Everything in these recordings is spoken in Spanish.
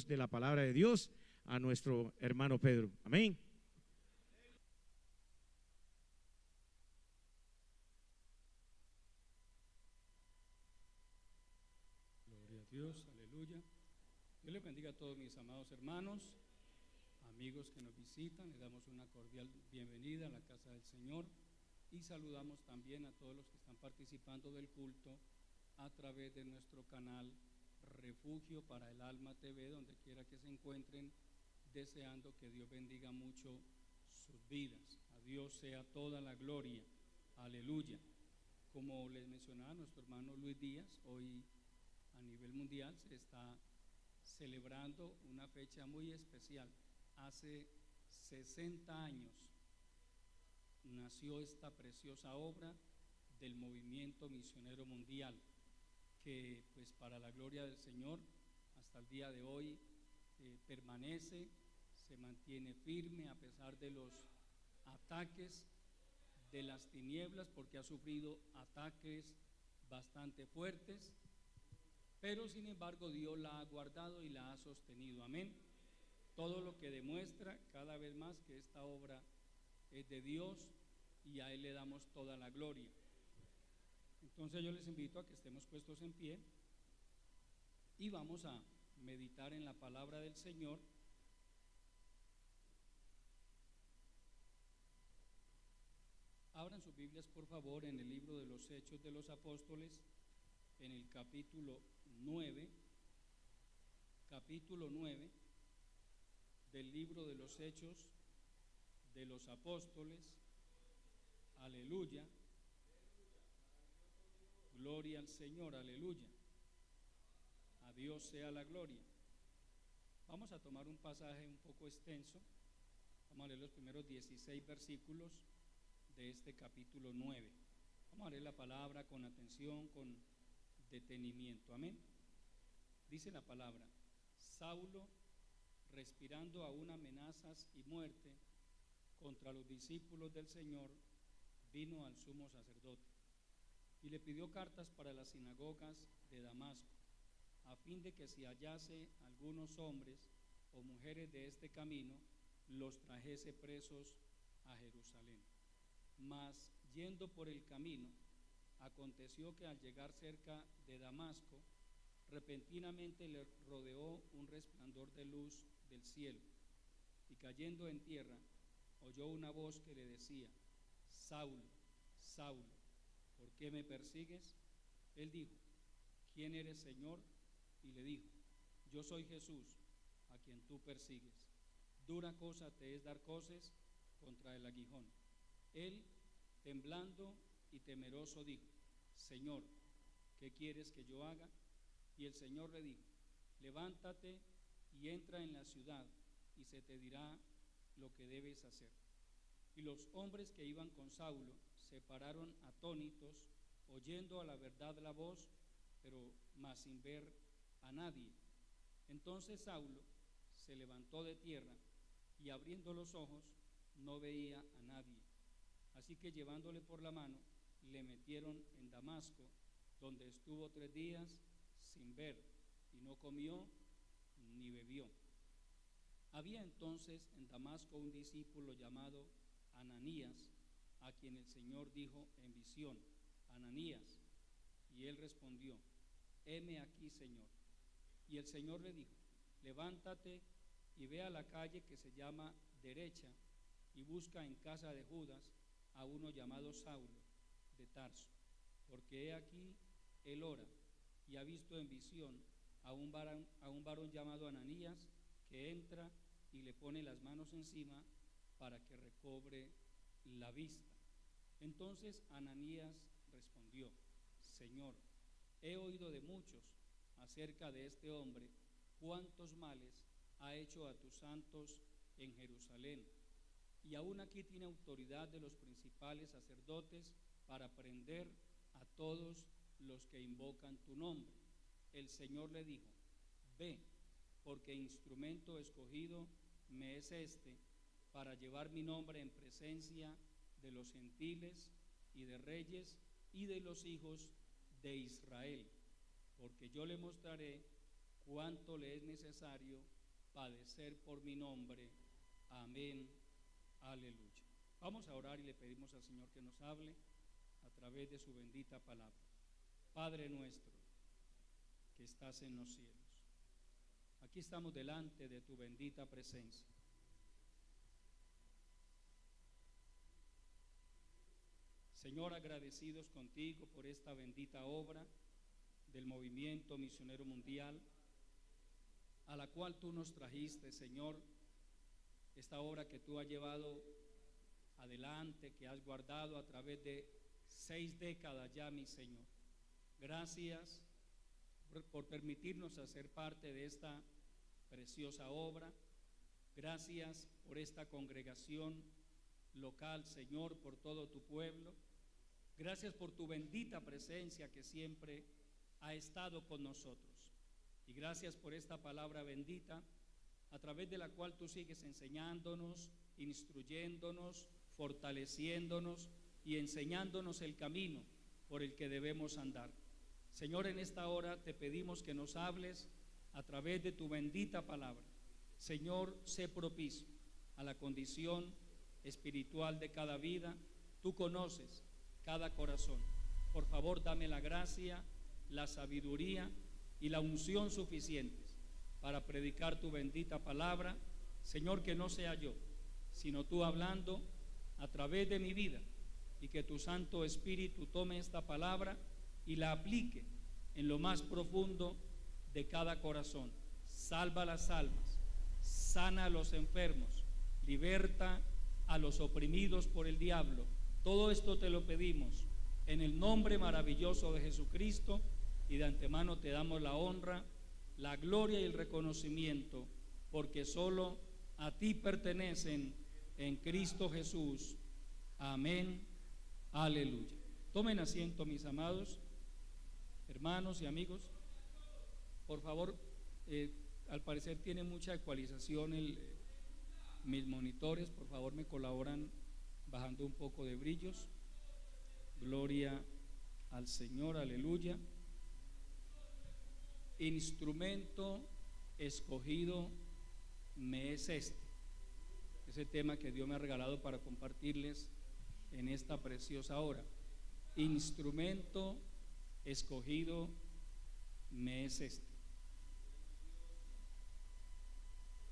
de la palabra de Dios a nuestro hermano Pedro. Amén. Gloria a Dios, aleluya. Dios les bendiga a todos mis amados hermanos, amigos que nos visitan. Les damos una cordial bienvenida a la casa del Señor y saludamos también a todos los que están participando del culto a través de nuestro canal Refugio para el Alma TV, donde quiera que se encuentren, deseando que Dios bendiga mucho sus vidas. A Dios sea toda la gloria, aleluya. Como les mencionaba nuestro hermano Luis Díaz, hoy a nivel mundial se está celebrando una fecha muy especial. Hace 60 años nació esta preciosa obra del movimiento misionero mundial, que pues para la gloria del Señor hasta el día de hoy permanece, se mantiene firme a pesar de los ataques de las tinieblas, porque ha sufrido ataques bastante fuertes, pero sin embargo Dios la ha guardado y la ha sostenido. Amén. Todo lo que demuestra cada vez más que esta obra es de Dios y a Él le damos toda la gloria. Entonces yo les invito a que estemos puestos en pie y vamos a meditar en la palabra del Señor. Abran sus Biblias por favor en el libro de los Hechos de los Apóstoles, en el capítulo 9 del libro de los Hechos de los Apóstoles. Aleluya. Gloria al Señor, aleluya. A Dios sea la gloria. Vamos a tomar un pasaje un poco extenso. Vamos a leer los primeros 16 versículos de este capítulo 9. Vamos a leer la palabra con atención, con detenimiento. Amén. Dice la palabra: Saulo, respirando aún amenazas y muerte contra los discípulos del Señor, vino al sumo sacerdote y le pidió cartas para las sinagogas de Damasco, a fin de que si hallase algunos hombres o mujeres de este camino, los trajese presos a Jerusalén. Mas yendo por el camino, aconteció que al llegar cerca de Damasco, repentinamente le rodeó un resplandor de luz del cielo, y cayendo en tierra, oyó una voz que le decía: Saulo, Saulo, ¿por qué me persigues? Él dijo: ¿quién eres, Señor? Y le dijo: yo soy Jesús, a quien tú persigues. Dura cosa te es dar coces contra el aguijón. Él, temblando y temeroso, dijo: Señor, ¿qué quieres que yo haga? Y el Señor le dijo: levántate y entra en la ciudad, y se te dirá lo que debes hacer. Y los hombres que iban con Saulo se pararon atónitos, oyendo a la verdad la voz, pero más sin ver a nadie. Entonces Saulo se levantó de tierra y abriendo los ojos no veía a nadie. Así que llevándole por la mano, le metieron en Damasco, donde estuvo 3 días sin ver, y no comió ni bebió. Había entonces en Damasco un discípulo llamado Ananías, a quien el Señor dijo en visión: Ananías. Y él respondió: heme aquí, Señor. Y el Señor le dijo: levántate y ve a la calle que se llama Derecha, y busca en casa de Judas a uno llamado Saulo de Tarso, porque he aquí él ora y ha visto en visión a un varón llamado Ananías, que entra y le pone las manos encima para que recobre la vista. Entonces Ananías respondió: Señor, he oído de muchos acerca de este hombre, cuántos males ha hecho a tus santos en Jerusalén, y aún aquí tiene autoridad de los principales sacerdotes para prender a todos los que invocan tu nombre. El Señor le dijo: ve, porque instrumento escogido me es este para llevar mi nombre en presencia de los gentiles y de reyes y de los hijos de Israel, porque yo le mostraré cuánto le es necesario padecer por mi nombre. Amén. Aleluya. Vamos a orar y le pedimos al Señor que nos hable a través de su bendita palabra. Padre nuestro, que estás en los cielos, aquí estamos delante de tu bendita presencia. Señor, agradecidos contigo por esta bendita obra del movimiento misionero mundial, a la cual tú nos trajiste, Señor, esta obra que tú has llevado adelante, que has guardado a través de 6 décadas ya, mi Señor. Gracias por permitirnos hacer parte de esta preciosa obra. Gracias por esta congregación local, Señor, por todo tu pueblo. Gracias por tu bendita presencia que siempre ha estado con nosotros. Y gracias por esta palabra bendita, a través de la cual tú sigues enseñándonos, instruyéndonos, fortaleciéndonos y enseñándonos el camino por el que debemos andar. Señor, en esta hora te pedimos que nos hables a través de tu bendita palabra. Señor, sé propicio a la condición espiritual de cada vida. Tú conoces cada corazón. Por favor, dame la gracia, la sabiduría y la unción suficientes para predicar tu bendita palabra. Señor, que no sea yo, sino tú hablando a través de mi vida, y que tu Santo Espíritu tome esta palabra y la aplique en lo más profundo de cada corazón. Salva las almas, sana a los enfermos, liberta a los oprimidos por el diablo. Todo esto te lo pedimos en el nombre maravilloso de Jesucristo, y de antemano te damos la honra, la gloria y el reconocimiento, porque solo a ti pertenecen en Cristo Jesús. Amén. Aleluya. Tomen asiento, mis amados hermanos y amigos. Por favor, al parecer tiene mucha ecualización mis monitores. Por favor, me colaboran bajando un poco de brillos. Gloria al Señor, aleluya. Instrumento escogido me es este. Ese tema que Dios me ha regalado para compartirles en esta preciosa hora. Instrumento escogido me es este.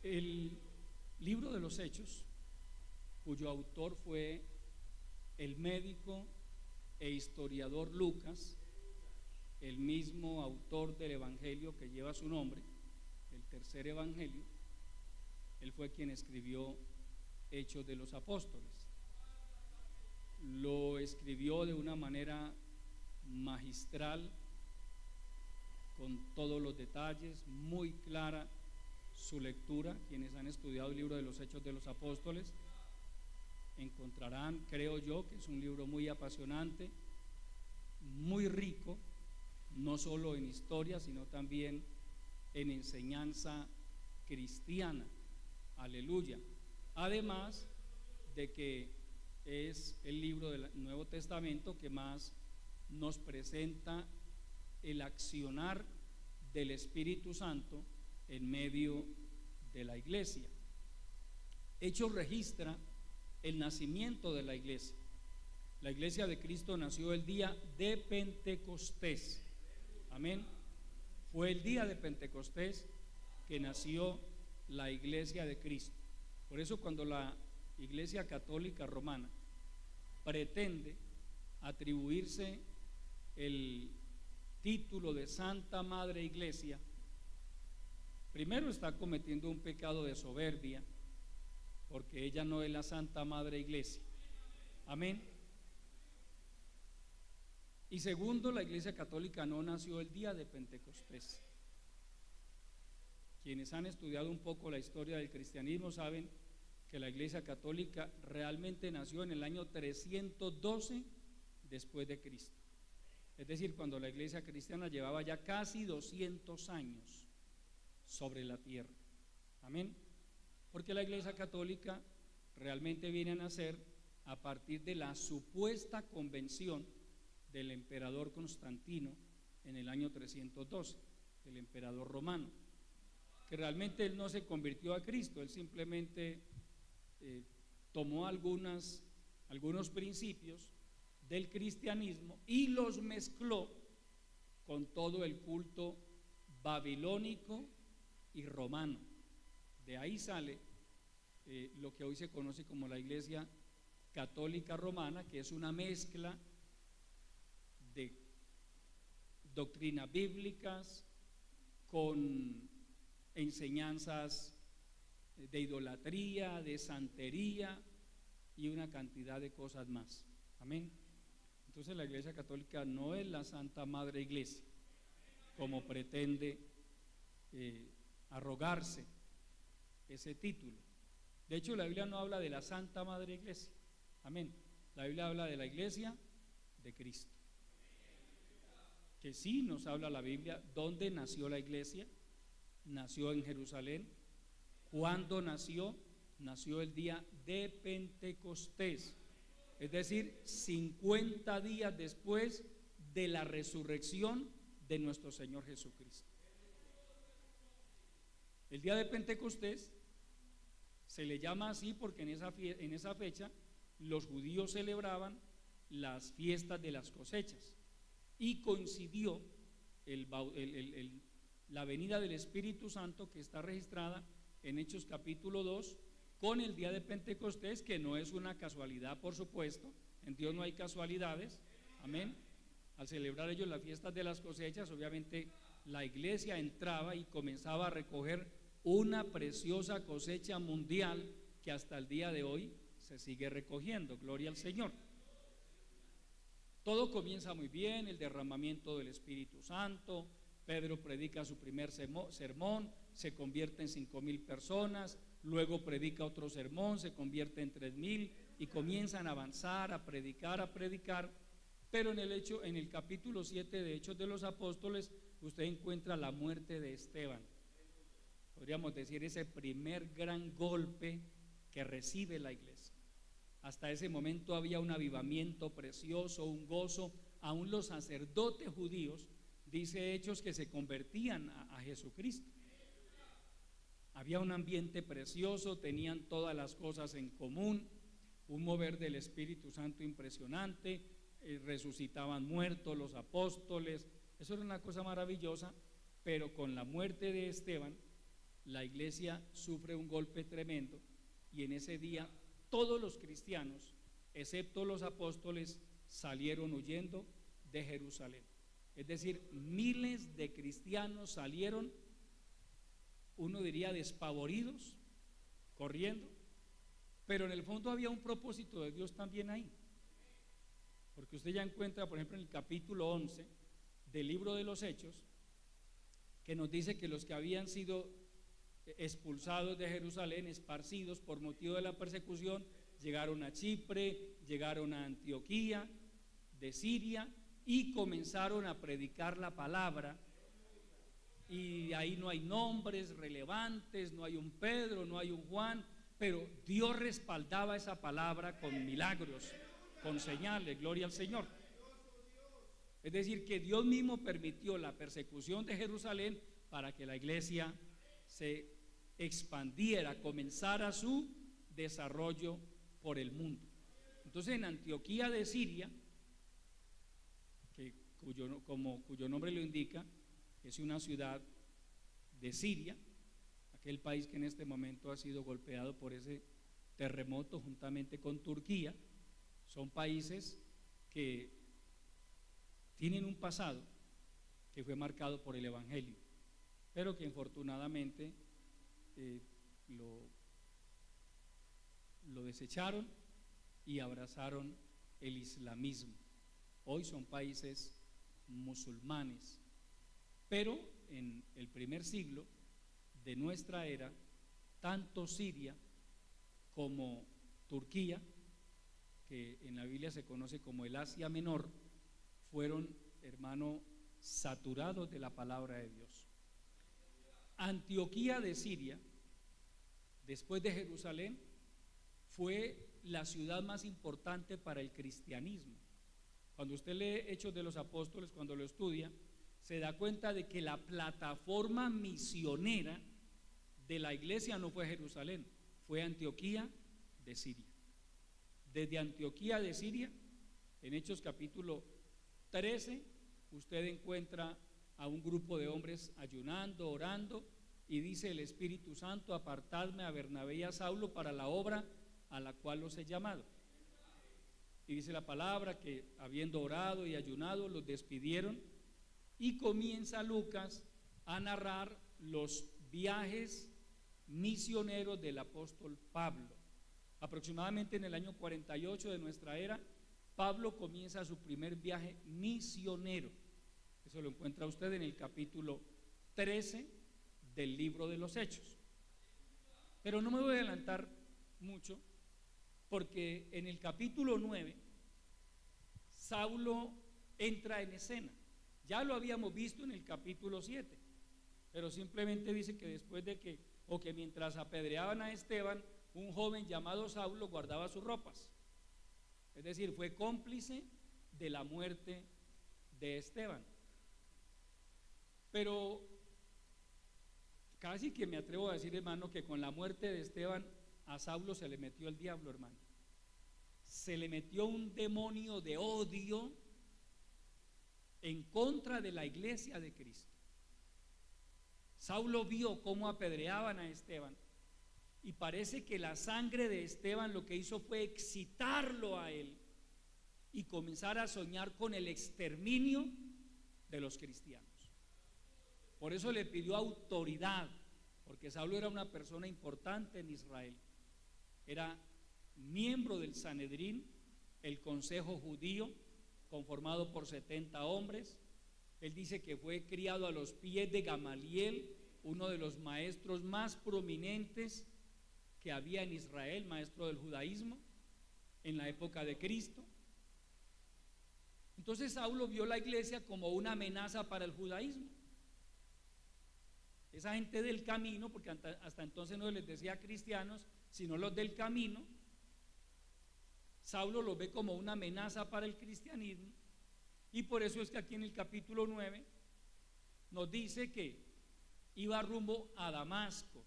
El libro de los Hechos, cuyo autor fue el médico e historiador Lucas, el mismo autor del evangelio que lleva su nombre, el tercer evangelio. Él fue quien escribió Hechos de los Apóstoles. Lo escribió de una manera magistral, con todos los detalles, muy clara su lectura. Quienes han estudiado el libro de los Hechos de los Apóstoles encontrarán, creo yo, que es un libro muy apasionante, muy rico, no solo en historia, sino también en enseñanza cristiana. Aleluya. Además de que es el libro del Nuevo Testamento que más nos presenta el accionar del Espíritu Santo en medio de la iglesia. Hechos registra el nacimiento de la iglesia. La iglesia de Cristo nació el día de Pentecostés. Amén. Fue el día de Pentecostés que nació la iglesia de Cristo. Por eso, cuando la Iglesia Católica Romana pretende atribuirse el título de Santa Madre Iglesia, primero está cometiendo un pecado de soberbia, porque ella no es la Santa Madre Iglesia. Amén. Y segundo, la Iglesia Católica no nació el día de Pentecostés. Quienes han estudiado un poco la historia del cristianismo saben que la Iglesia Católica realmente nació en el año 312 después de Cristo. Es decir, cuando la Iglesia cristiana llevaba ya casi 200 años sobre la tierra. Amén. Porque la Iglesia Católica realmente viene a nacer a partir de la supuesta convención del emperador Constantino en el año 312, el emperador romano. que realmente él no se convirtió a Cristo, él simplemente tomó algunos principios del cristianismo y los mezcló con todo el culto babilónico y romano. De ahí sale lo que hoy se conoce como la Iglesia Católica Romana, que es una mezcla de doctrinas bíblicas con enseñanzas de idolatría, de santería y una cantidad de cosas más. Amén. Entonces la Iglesia Católica no es la Santa Madre Iglesia, como pretende arrogarse ese título. De hecho, la Biblia no habla de la Santa Madre Iglesia. Amén. La Biblia habla de la Iglesia de Cristo. Que sí nos habla la Biblia dónde nació la Iglesia. Nació en Jerusalén. ¿Cuándo nació? Nació el día de Pentecostés, es decir, 50 días después de la resurrección de nuestro Señor Jesucristo. El día de Pentecostés se le llama así porque en esa fecha los judíos celebraban las fiestas de las cosechas y coincidió la venida del Espíritu Santo, que está registrada en Hechos capítulo 2, con el día de Pentecostés, que no es una casualidad, por supuesto. En Dios no hay casualidades. Amén. Al celebrar ellos las fiestas de las cosechas, obviamente la iglesia entraba y comenzaba a recoger una preciosa cosecha mundial que hasta el día de hoy se sigue recogiendo. Gloria al Señor. Todo comienza muy bien, el derramamiento del Espíritu Santo. Pedro predica su primer sermón, se convierte en 5,000 personas, luego predica otro sermón, se convierte en 3,000 y comienzan a avanzar, a predicar, pero en el capítulo 7 de Hechos de los Apóstoles usted encuentra la muerte de Esteban. Podríamos decir ese primer gran golpe que recibe la iglesia. Hasta ese momento había un avivamiento precioso, un gozo, aún los sacerdotes judíos, dice Hechos, que se convertían a Jesucristo. Había un ambiente precioso, tenían todas las cosas en común, un mover del Espíritu Santo impresionante, resucitaban muertos los apóstoles, eso era una cosa maravillosa, pero con la muerte de Esteban, la iglesia sufre un golpe tremendo y en ese día todos los cristianos, excepto los apóstoles, salieron huyendo de Jerusalén. Es decir, miles de cristianos salieron, uno diría despavoridos, corriendo, pero en el fondo había un propósito de Dios también ahí. Porque usted ya encuentra, por ejemplo, en el capítulo 11 del libro de los Hechos, que nos dice que los que habían sido expulsados de Jerusalén, esparcidos por motivo de la persecución, llegaron a Chipre, llegaron a Antioquía de Siria y comenzaron a predicar la palabra. Y ahí no hay nombres relevantes, no hay un Pedro, no hay un Juan, pero Dios respaldaba esa palabra con milagros, con señales. Gloria al Señor. Es decir, que Dios mismo permitió la persecución de Jerusalén para que la iglesia se expandiera, comenzara su desarrollo por el mundo. Entonces, en Antioquía de Siria, cuyo nombre lo indica, es una ciudad de Siria, aquel país que en este momento ha sido golpeado por ese terremoto juntamente con Turquía. Son países que tienen un pasado que fue marcado por el Evangelio, pero que infortunadamente lo desecharon y abrazaron el islamismo. Hoy son países musulmanes, pero en el primer siglo de nuestra era, tanto Siria como Turquía, que en la Biblia se conoce como el Asia Menor, fueron, hermano, saturados de la palabra de Dios. Antioquía de Siria, después de Jerusalén, fue la ciudad más importante para el cristianismo. Cuando usted lee Hechos de los Apóstoles, cuando lo estudia, se da cuenta de que la plataforma misionera de la iglesia no fue Jerusalén, fue Antioquía de Siria. Desde Antioquía de Siria, en Hechos capítulo 13, usted encuentra a un grupo de hombres ayunando, orando, y dice el Espíritu Santo: apartadme a Bernabé y a Saulo para la obra a la cual los he llamado. Y dice la palabra que habiendo orado y ayunado, los despidieron, y comienza Lucas a narrar los viajes misioneros del apóstol Pablo. Aproximadamente en el año 48 de nuestra era, Pablo comienza su primer viaje misionero. Eso lo encuentra usted en el capítulo 13 del libro de los Hechos. Pero no me voy a adelantar mucho, porque en el capítulo 9 Saulo entra en escena. Ya lo habíamos visto en el capítulo 7, pero simplemente dice que después de que mientras apedreaban a Esteban, un joven llamado Saulo guardaba sus ropas. Es decir, fue cómplice de la muerte de Esteban. Pero casi que me atrevo a decir, hermano, que con la muerte de Esteban a Saulo se le metió el diablo, hermano. Se le metió un demonio de odio en contra de la iglesia de Cristo. Saulo vio cómo apedreaban a Esteban, y parece que la sangre de Esteban lo que hizo fue excitarlo a él y comenzar a soñar con el exterminio de los cristianos. Por eso le pidió autoridad, porque Saulo era una persona importante en Israel. Era miembro del Sanedrín, el consejo judío, conformado por 70 hombres. Él dice que fue criado a los pies de Gamaliel, uno de los maestros más prominentes que había en Israel, maestro del judaísmo, en la época de Cristo. Entonces Saulo vio la iglesia como una amenaza para el judaísmo. Esa gente del camino, porque hasta entonces no les decía cristianos, sino los del camino, Saulo los ve como una amenaza para el cristianismo, y por eso es que aquí en el capítulo 9 nos dice que iba rumbo a Damasco.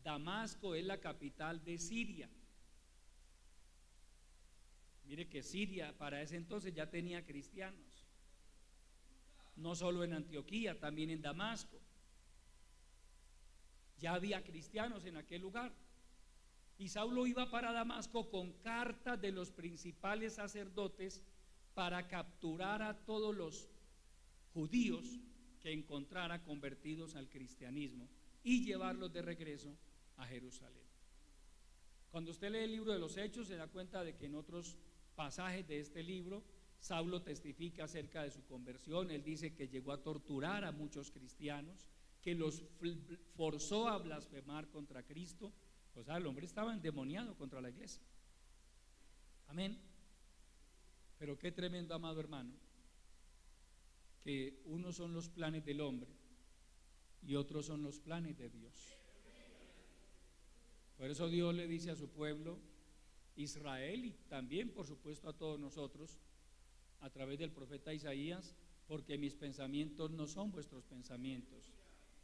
Damasco es la capital de Siria. Mire que Siria para ese entonces ya tenía cristianos, no solo en Antioquía, también en Damasco. Ya había cristianos en aquel lugar. Y Saulo iba para Damasco con cartas de los principales sacerdotes para capturar a todos los judíos que encontrara convertidos al cristianismo y llevarlos de regreso a Jerusalén. Cuando usted lee el libro de los Hechos, se da cuenta de que en otros pasajes de este libro Saulo testifica acerca de su conversión. Él dice que llegó a torturar a muchos cristianos, que los forzó a blasfemar contra Cristo. O sea, el hombre estaba endemoniado contra la iglesia. Amén. Pero qué tremendo, amado hermano, que unos son los planes del hombre y otros son los planes de Dios. Por eso Dios le dice a su pueblo Israel, y también por supuesto a todos nosotros, a través del profeta Isaías: porque mis pensamientos no son vuestros pensamientos,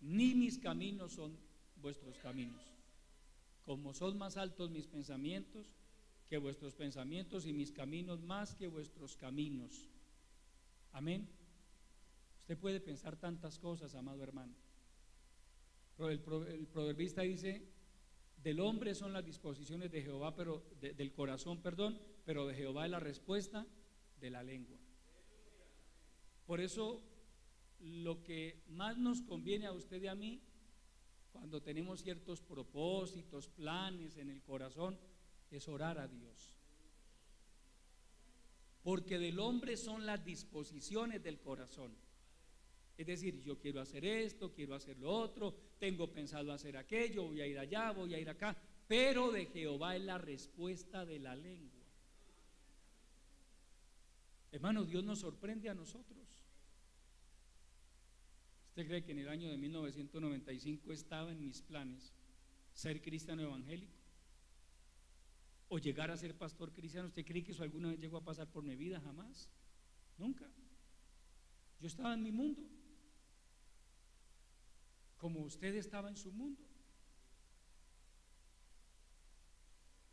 ni mis caminos son vuestros caminos. Como son más altos mis pensamientos que vuestros pensamientos, y mis caminos más que vuestros caminos. Amén. Usted puede pensar tantas cosas, amado hermano. El proverbista dice: del hombre son las disposiciones de Jehová, pero del corazón, perdón, pero de Jehová es la respuesta de la lengua. Por eso, lo que más nos conviene a usted y a mí, cuando tenemos ciertos propósitos, planes en el corazón, es orar a Dios. Porque del hombre son las disposiciones del corazón. Es decir, yo quiero hacer esto, quiero hacer lo otro, tengo pensado hacer aquello, voy a ir allá, voy a ir acá. Pero de Jehová es la respuesta de la lengua. Hermano, Dios nos sorprende a nosotros. ¿Usted cree que en el año de 1995 estaba en mis planes ser cristiano evangélico? ¿O llegar a ser pastor cristiano? ¿Usted cree que eso alguna vez llegó a pasar por mi vida? Jamás, nunca. Yo estaba en mi mundo, como usted estaba en su mundo.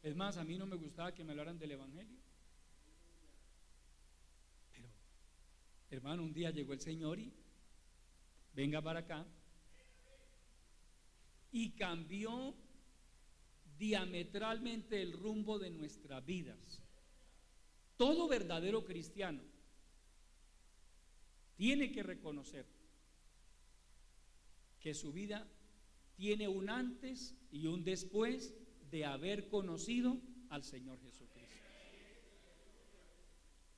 Es más, a mí no me gustaba que me hablaran del Evangelio. Pero, hermano, un día llegó el Señor y venga para acá y cambió diametralmente el rumbo de nuestras vidas. Todo verdadero cristiano tiene que reconocer que su vida tiene un antes y un después de haber conocido al Señor Jesucristo.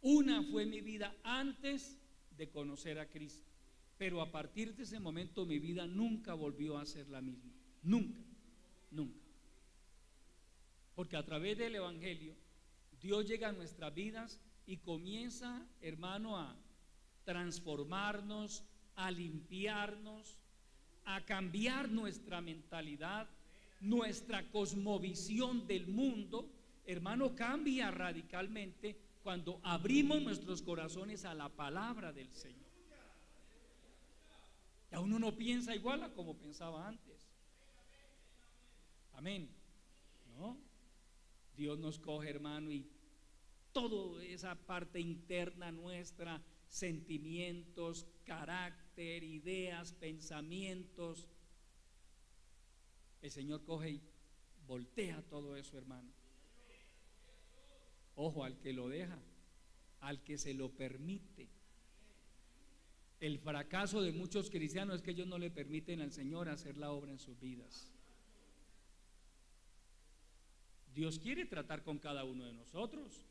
Una fue mi vida antes de conocer a Cristo, pero a partir de ese momento mi vida nunca volvió a ser la misma. Nunca, nunca. Porque a través del Evangelio Dios llega a nuestras vidas y comienza, hermano, a transformarnos, a limpiarnos, a cambiar nuestra mentalidad, nuestra cosmovisión del mundo. Hermano, cambia radicalmente cuando abrimos nuestros corazones a la palabra del Señor. Ya uno no piensa igual a como pensaba antes. Amén. ¿No? Dios nos coge, hermano, y toda esa parte interna nuestra, sentimientos, carácter, ideas, pensamientos, el Señor coge y voltea todo eso, hermano. Ojo, al que lo deja, al que se lo permite. El fracaso de muchos cristianos es que ellos no le permiten al Señor hacer la obra en sus vidas. Dios quiere tratar con cada uno de nosotros.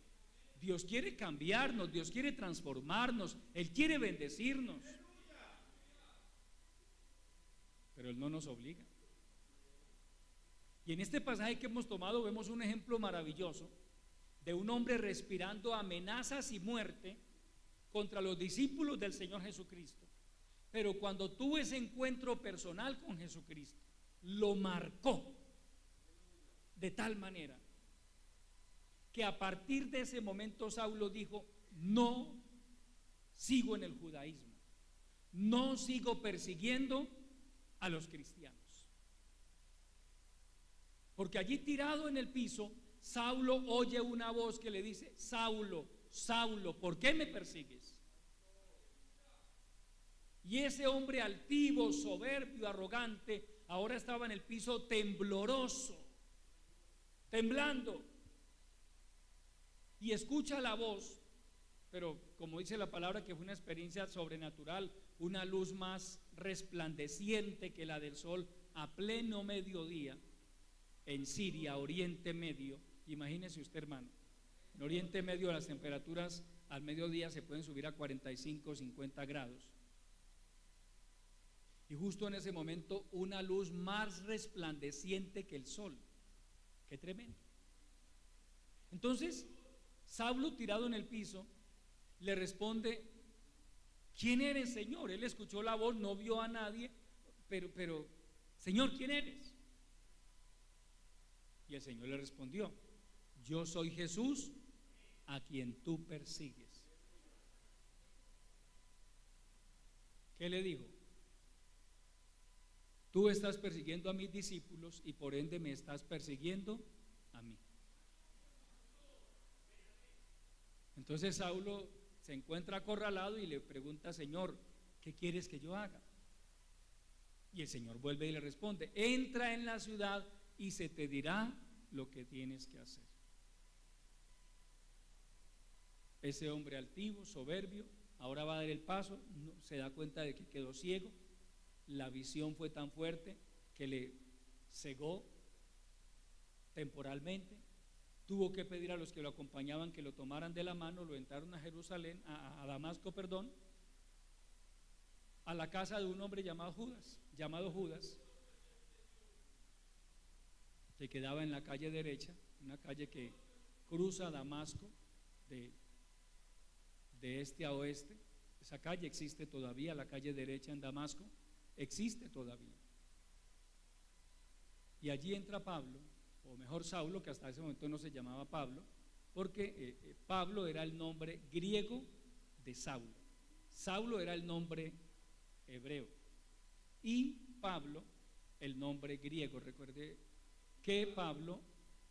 Dios quiere cambiarnos, Dios quiere transformarnos, Él quiere bendecirnos. Pero Él no nos obliga. Y en este pasaje que hemos tomado vemos un ejemplo maravilloso de un hombre respirando amenazas y muerte contra los discípulos del Señor Jesucristo. Pero cuando tuvo ese encuentro personal con Jesucristo, lo marcó de tal manera que a partir de ese momento Saulo dijo: no sigo en el judaísmo, no sigo persiguiendo a los cristianos. Porque allí tirado en el piso, Saulo oye una voz que le dice: Saulo, Saulo, ¿por qué me persigues? Y ese hombre altivo, soberbio, arrogante, ahora estaba en el piso tembloroso, temblando, y escucha la voz, pero como dice la palabra, que fue una experiencia sobrenatural, una luz más resplandeciente que la del sol a pleno mediodía en Siria, Oriente Medio. Imagínese usted, hermano, en Oriente Medio las temperaturas al mediodía se pueden subir a 45, 50 grados. Y justo en ese momento una luz más resplandeciente que el sol. Qué tremendo. Entonces Saulo, tirado en el piso, le responde: ¿quién eres, Señor? Él escuchó la voz, no vio a nadie, pero Señor, ¿quién eres? Y el Señor le respondió: yo soy Jesús a quien tú persigues. ¿Qué le dijo? Tú estás persiguiendo a mis discípulos y por ende me estás persiguiendo a mí. Entonces Saulo se encuentra acorralado y le pregunta: Señor, ¿qué quieres que yo haga? Y el Señor vuelve y le responde: entra en la ciudad y se te dirá lo que tienes que hacer. Ese hombre altivo, soberbio, ahora va a dar el paso, se da cuenta de que quedó ciego. La visión fue tan fuerte que le cegó temporalmente. Tuvo que pedir a los que lo acompañaban que lo tomaran de la mano, lo entraron a Jerusalén, a Damasco, perdón, a la casa de un hombre llamado Judas, que quedaba en la calle derecha, una calle que cruza Damasco de este a oeste. Esa calle existe todavía, la calle derecha en Damasco existe todavía. Y allí entra Pablo, o mejor Saulo, que hasta ese momento no se llamaba Pablo, porque Pablo era el nombre griego de Saulo. Saulo era el nombre hebreo y Pablo el nombre griego. Recuerde que Pablo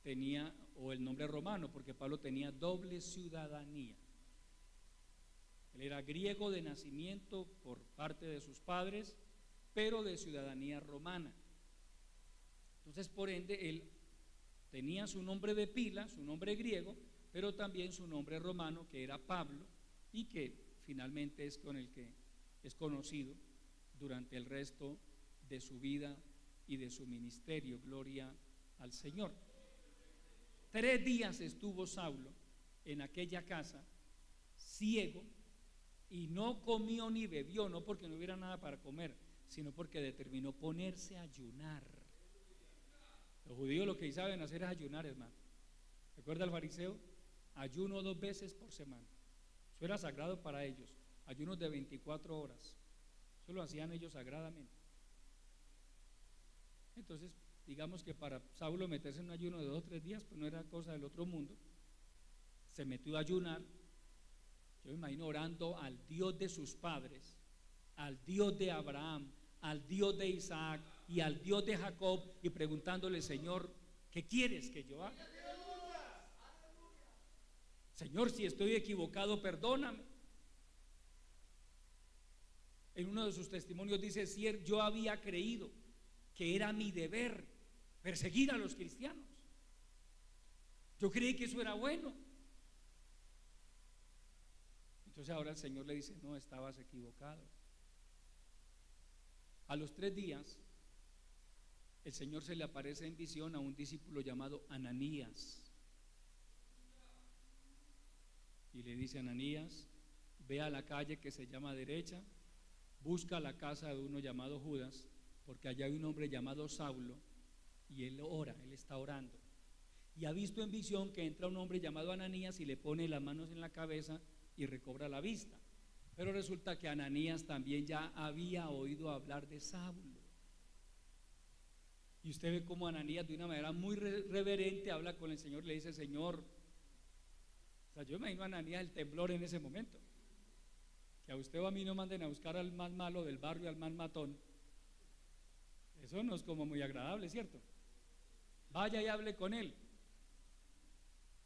tenía, o el nombre romano, porque Pablo tenía doble ciudadanía. Él era griego de nacimiento por parte de sus padres, pero de ciudadanía romana. Entonces, por ende, él tenía su nombre de pila, su nombre griego, pero también su nombre romano, que era Pablo, y que finalmente es con el que es conocido durante el resto de su vida y de su ministerio. Gloria al Señor. 3 días estuvo Saulo en aquella casa, ciego, y no comió ni bebió, no porque no hubiera nada para comer, sino porque determinó ponerse a ayunar. Los judíos lo que saben hacer es ayunar, hermano. ¿Recuerda al fariseo? Ayuno 2 veces por semana. Eso era sagrado para ellos. Ayunos de 24 horas. Eso lo hacían ellos sagradamente. Entonces, digamos que para Saulo meterse en un ayuno de 2 o 3 días, pues no era cosa del otro mundo. Se metió a ayunar. Yo me imagino orando al Dios de sus padres, al Dios de Abraham, al Dios de Isaac y al Dios de Jacob, y preguntándole: Señor, ¿qué quieres que yo haga? Señor, si estoy equivocado, perdóname. En uno de sus testimonios dice: si yo había creído que era mi deber perseguir a los cristianos, yo creí que eso era bueno. Entonces ahora el Señor le dice: no, estabas equivocado. A los 3 días el Señor se le aparece en visión a un discípulo llamado Ananías y le dice: Ananías, ve a la calle que se llama derecha, busca la casa de uno llamado Judas, porque allá hay un hombre llamado Saulo y él ora, él está orando, y ha visto en visión que entra un hombre llamado Ananías y le pone las manos en la cabeza y recobra la vista. Pero resulta que Ananías también ya había oído hablar de Saulo, y usted ve cómo Ananías de una manera muy reverente habla con el Señor, le dice: Señor, o sea, yo me imagino a Ananías el temblor en ese momento, que a usted o a mí no manden a buscar al más malo del barrio, al más matón. Eso no es como muy agradable, ¿cierto? Vaya y hable con él.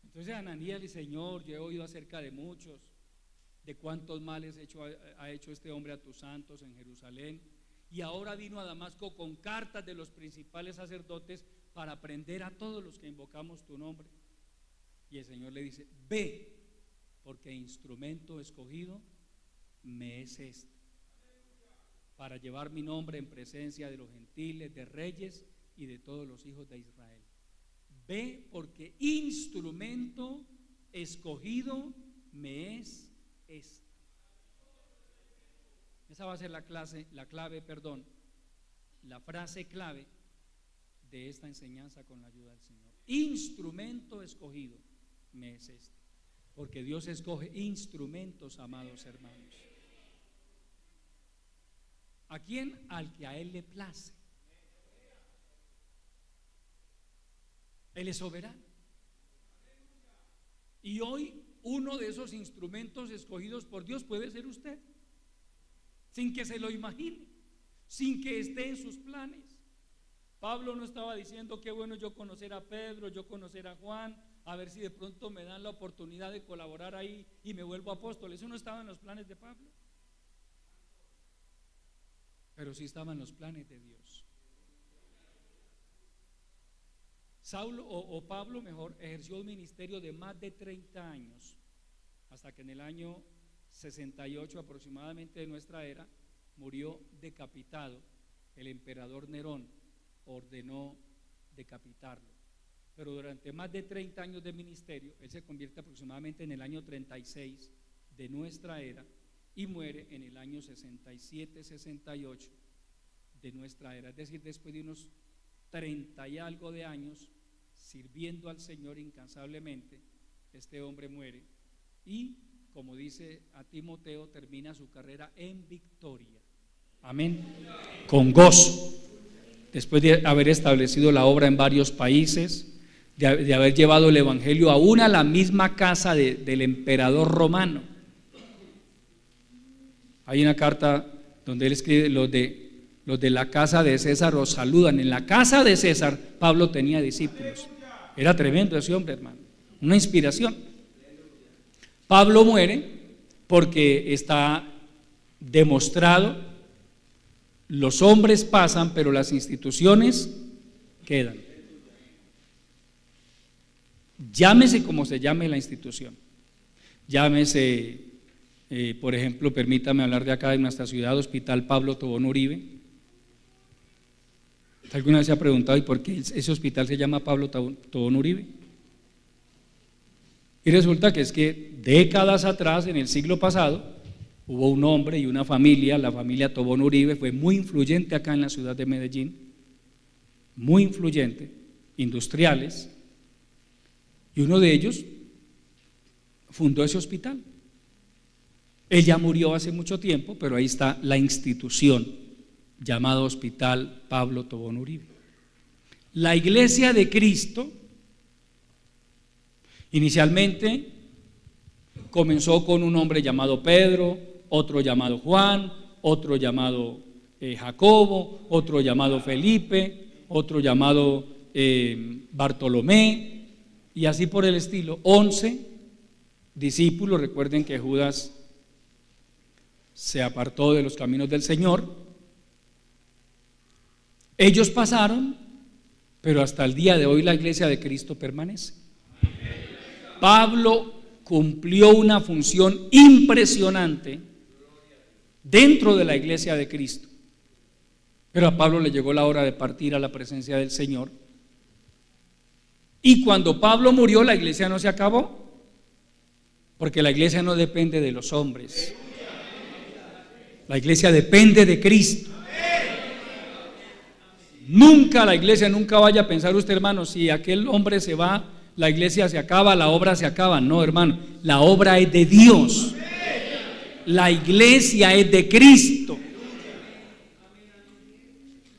Entonces Ananías le dice: Señor, yo he oído acerca de muchos, de cuántos males ha hecho este hombre a tus santos en Jerusalén, y ahora vino a Damasco con cartas de los principales sacerdotes para prender a todos los que invocamos tu nombre. Y el Señor le dice: ve, porque instrumento escogido me es este, para llevar mi nombre en presencia de los gentiles, de reyes y de todos los hijos de Israel. Ve, porque instrumento escogido me es este. Esa va a ser la frase clave de esta enseñanza con la ayuda del Señor. Instrumento escogido me es este, porque Dios escoge instrumentos, amados hermanos. ¿A quién? Al que a Él le place. Él es soberano. Y hoy uno de esos instrumentos escogidos por Dios puede ser usted, sin que se lo imagine, sin que esté en sus planes. Pablo no estaba diciendo: qué bueno yo conocer a Pedro, yo conocer a Juan, a ver si de pronto me dan la oportunidad de colaborar ahí y me vuelvo apóstol. Eso no estaba en los planes de Pablo, pero sí estaba en los planes de Dios. Saulo o Pablo mejor ejerció un ministerio de más de 30 años, hasta que en el año 68 aproximadamente de nuestra era murió decapitado. El emperador Nerón ordenó decapitarlo. Pero durante más de 30 años de ministerio, él se convierte aproximadamente en el año 36 de nuestra era y muere en el año 67-68 de nuestra era. Es decir, después de unos 30 y algo de años sirviendo al Señor incansablemente, este hombre muere y, como dice a Timoteo, termina su carrera en victoria. Amén. Con gozo, después de haber establecido la obra en varios países, de haber llevado el evangelio aún a la misma casa del emperador romano. Hay una carta donde él escribe: los de la casa de César os saludan. En la casa de César Pablo tenía discípulos, Era tremendo ese hombre, hermano, una inspiración. Pablo muere porque está demostrado, los hombres pasan, pero las instituciones quedan. Llámese como se llame la institución. Llámese, por ejemplo, permítame hablar de acá de nuestra ciudad, Hospital Pablo Tobón Uribe. ¿Alguna vez se ha preguntado y por qué ese hospital se llama Pablo Tobón Uribe? Y resulta que es que décadas atrás, en el siglo pasado, hubo un hombre y una familia, la familia Tobón Uribe, fue muy influyente acá en la ciudad de Medellín, muy influyente, industriales, y uno de ellos fundó ese hospital. Él ya murió hace mucho tiempo, pero ahí está la institución llamada Hospital Pablo Tobón Uribe. La Iglesia de Cristo inicialmente comenzó con un hombre llamado Pedro, otro llamado Juan, otro llamado Jacobo, otro llamado Felipe, otro llamado Bartolomé, y así por el estilo. 11 discípulos. Recuerden que Judas se apartó de los caminos del Señor. Ellos pasaron, pero hasta el día de hoy la Iglesia de Cristo permanece. Pablo cumplió una función impresionante dentro de la Iglesia de Cristo, pero a Pablo le llegó la hora de partir a la presencia del Señor. Y cuando Pablo murió, la iglesia no se acabó, porque la iglesia no depende de los hombres, la iglesia depende de Cristo. Nunca la iglesia, nunca vaya a pensar usted, hermano, si aquel hombre se va, la iglesia se acaba, la obra se acaba. No, hermano, la obra es de Dios, la iglesia es de Cristo.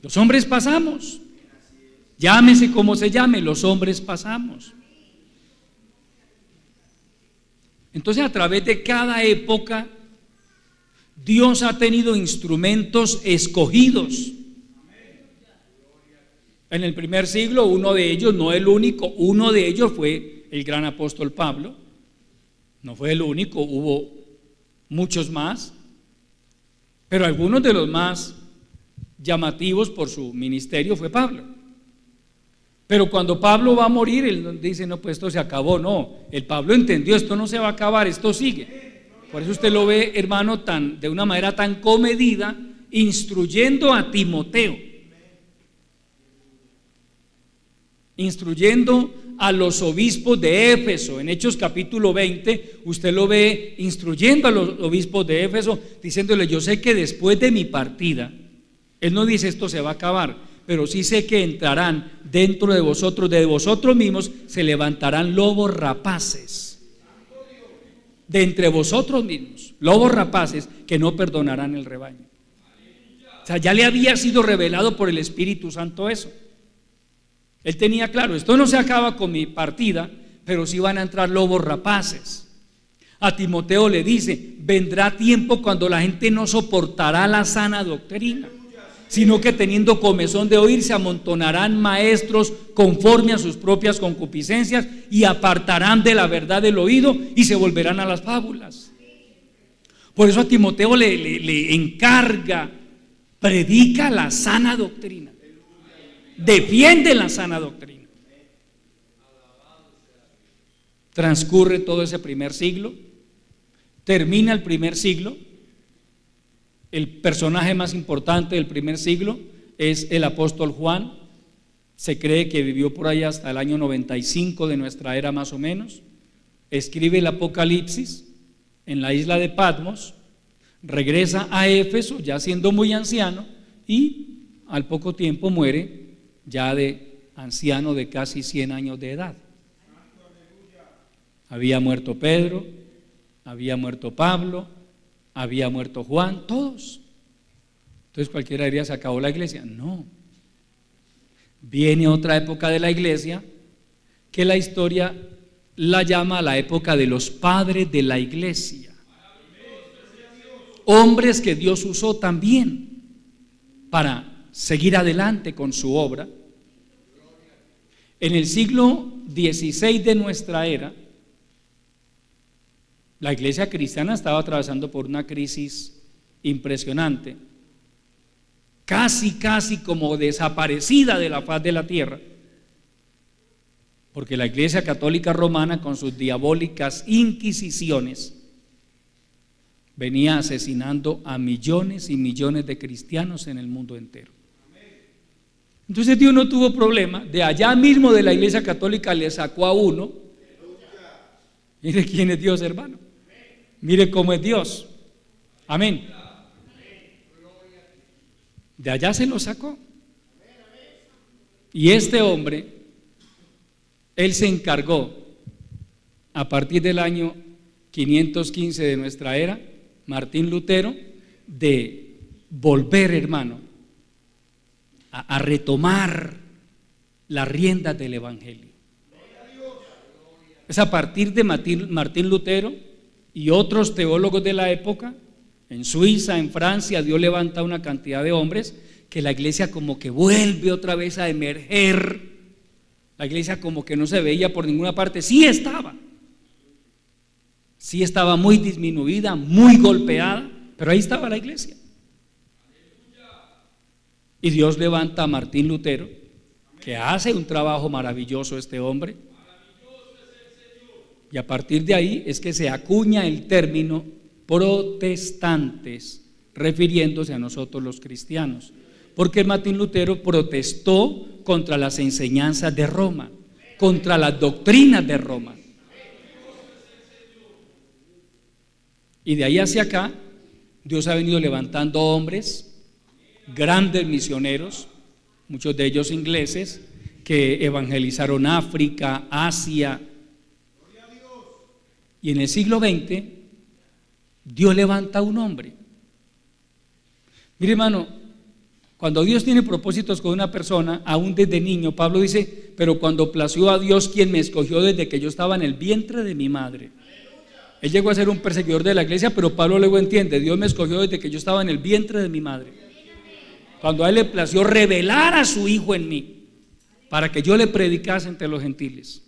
Los hombres pasamos, llámese como se llame, los hombres pasamos. Entonces, a través de cada época, Dios ha tenido instrumentos escogidos. En el primer siglo, uno de ellos, no el único, uno de ellos fue el gran apóstol Pablo. No fue el único, hubo muchos más, pero algunos de los más llamativos por su ministerio fue Pablo. Pero cuando Pablo va a morir, él dice, no, pues esto se acabó. No, el Pablo entendió, esto no se va a acabar, esto sigue. Por eso usted lo ve, hermano, de una manera tan comedida, instruyendo a Timoteo, instruyendo a los obispos de Éfeso. En Hechos capítulo 20, usted lo ve instruyendo a los obispos de Éfeso, diciéndole, yo sé que después de mi partida, él no dice esto se va a acabar, pero sí sé que entrarán dentro de vosotros mismos se levantarán lobos rapaces, de entre vosotros mismos, lobos rapaces que no perdonarán el rebaño. O sea, ya le había sido revelado por el Espíritu Santo eso. Él tenía claro, esto no se acaba con mi partida, pero sí van a entrar lobos rapaces. A Timoteo le dice, vendrá tiempo cuando la gente no soportará la sana doctrina, sino que teniendo comezón de oír se amontonarán maestros conforme a sus propias concupiscencias y apartarán de la verdad del oído y se volverán a las fábulas. Por eso a Timoteo le encarga, predica la sana doctrina, defiende la sana doctrina. Transcurre todo ese primer siglo, termina el primer siglo. El personaje más importante del primer siglo es el apóstol Juan. Se cree que vivió por ahí hasta el año 95 de nuestra era más o menos. Escribe el Apocalipsis en la isla de Patmos, regresa a Éfeso ya siendo muy anciano y al poco tiempo muere ya de anciano de casi 100 años de edad. Había muerto Pedro, había muerto Pablo, había muerto Juan, todos. Entonces cualquiera diría, ¿se acabó la iglesia? No. Viene otra época de la iglesia que la historia la llama la época de los padres de la iglesia. Hombres que Dios usó también para seguir adelante con su obra. En el siglo XVI de nuestra era, la iglesia cristiana estaba atravesando por una crisis impresionante, casi como desaparecida de la faz de la tierra, porque la iglesia católica romana, con sus diabólicas inquisiciones, venía asesinando a millones y millones de cristianos en el mundo entero. Entonces Dios no tuvo problema, de allá mismo de la iglesia católica le sacó a uno. Mire quién es Dios, hermano. Mire cómo es Dios. Amén. De allá se lo sacó. Y este hombre, él se encargó, a partir del año 515 de nuestra era, Martín Lutero, de volver, hermano, a retomar las riendas del evangelio. Es a partir de Martín Lutero y otros teólogos de la época, en Suiza, en Francia, Dios levanta una cantidad de hombres que la iglesia como que vuelve otra vez a emerger. La iglesia como que no se veía por ninguna parte, sí estaba muy disminuida, muy golpeada, pero ahí estaba la iglesia. Y Dios levanta a Martín Lutero, que hace un trabajo maravilloso este hombre, y a partir de ahí es que se acuña el término protestantes, refiriéndose a nosotros los cristianos, porque Martín Lutero protestó contra las enseñanzas de Roma, contra las doctrinas de Roma. Y de ahí hacia acá, Dios ha venido levantando hombres, grandes misioneros, muchos de ellos ingleses, que evangelizaron África, Asia. Y en el siglo XX, Dios levanta a un hombre. Mire, hermano, cuando Dios tiene propósitos con una persona, aún desde niño, Pablo dice, pero cuando plació a Dios quien me escogió desde que yo estaba en el vientre de mi madre. Él llegó a ser un perseguidor de la iglesia, pero Pablo luego entiende, Dios me escogió desde que yo estaba en el vientre de mi madre. Cuando a Él le plació revelar a su Hijo en mí, para que yo le predicase entre los gentiles.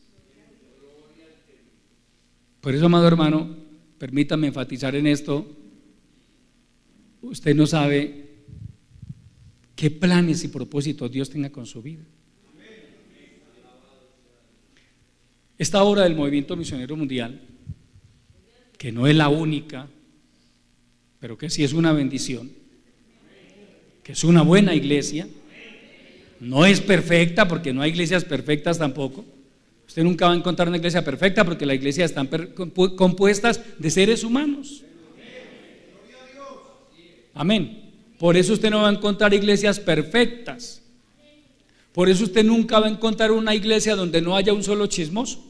Por eso, amado hermano, permítame enfatizar en esto. Usted no sabe qué planes y propósitos Dios tenga con su vida. Esta obra del movimiento misionero mundial, que no es la única, pero que sí es una bendición, que es una buena iglesia, no es perfecta porque no hay iglesias perfectas tampoco. Usted nunca va a encontrar una iglesia perfecta porque las iglesias están compuestas de seres humanos. Amén. Por eso usted no va a encontrar iglesias perfectas. Por eso usted nunca va a encontrar una iglesia donde no haya un solo chismoso.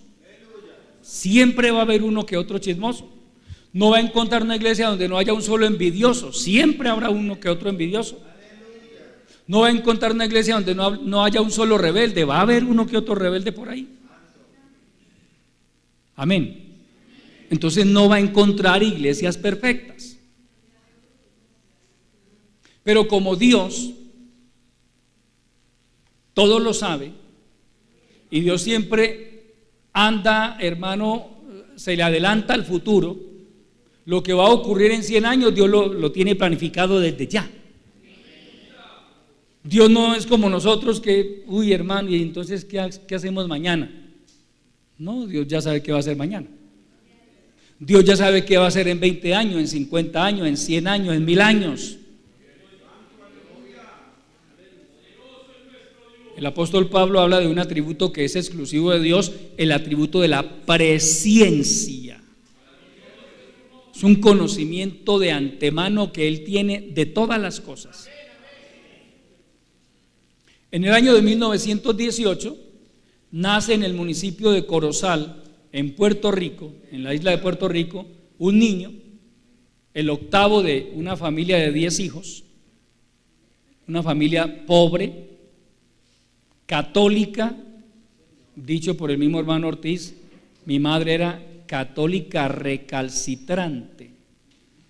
Siempre va a haber uno que otro chismoso. No va a encontrar una iglesia donde no haya un solo envidioso. Siempre habrá uno que otro envidioso. No va a encontrar una iglesia donde no haya un solo rebelde. Va a haber uno que otro rebelde por ahí. Amén. Entonces no va a encontrar iglesias perfectas. Pero como Dios todo lo sabe, y Dios siempre anda, hermano, se le adelanta al futuro, lo que va a ocurrir en 100 años Dios lo tiene planificado desde ya. Dios no es como nosotros que, uy, hermano, y entonces ¿qué hacemos mañana? No, Dios ya sabe qué va a hacer mañana. Dios ya sabe qué va a hacer en 20 años, en 50 años, en 100 años, en 1000 años. El apóstol Pablo habla de un atributo que es exclusivo de Dios, el atributo de la presciencia. Es un conocimiento de antemano que Él tiene de todas las cosas. En el año de 1918 nace en el municipio de Corozal, en Puerto Rico, en la isla de Puerto Rico, un niño, el octavo de una familia de 10 hijos, una familia pobre, católica, dicho por el mismo hermano Ortiz, mi madre era católica recalcitrante,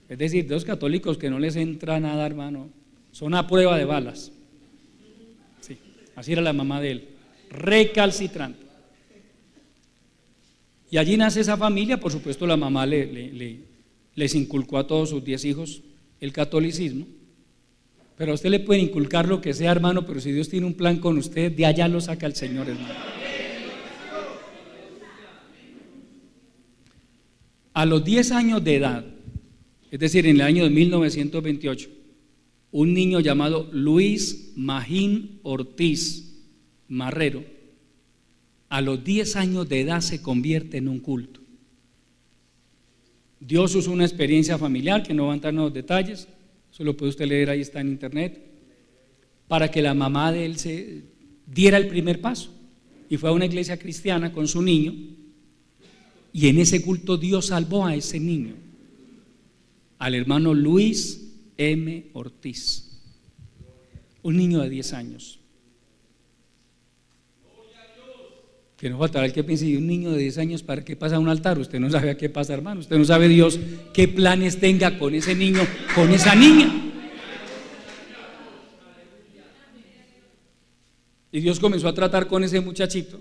es decir, de los católicos que no les entra nada, hermano, son a prueba de balas. Sí, así era la mamá de él, recalcitrante. Y allí nace esa familia. Por supuesto, la mamá les inculcó a todos sus 10 hijos el catolicismo. Pero a usted le pueden inculcar lo que sea, hermano, pero si Dios tiene un plan con usted, de allá lo saca el Señor, hermano. A los 10 años de edad, es decir, en el año de 1928, un niño llamado Luis Magín Ortiz Marrero, a los 10 años de edad se convierte en un culto. Dios usó una experiencia familiar, que no va a entrar en los detalles, eso lo puede usted leer, ahí está en internet, para que la mamá de él se diera el primer paso, y fue a una iglesia cristiana con su niño, y en ese culto Dios salvó a ese niño, al hermano Luis M. Ortiz, un niño de 10 años. Que no faltará el que piense, ¿y un niño de 10 años para qué pasa a un altar? Usted no sabe a qué pasa, hermano. Usted no sabe Dios qué planes tenga con ese niño, con esa niña. Y Dios comenzó a tratar con ese muchachito.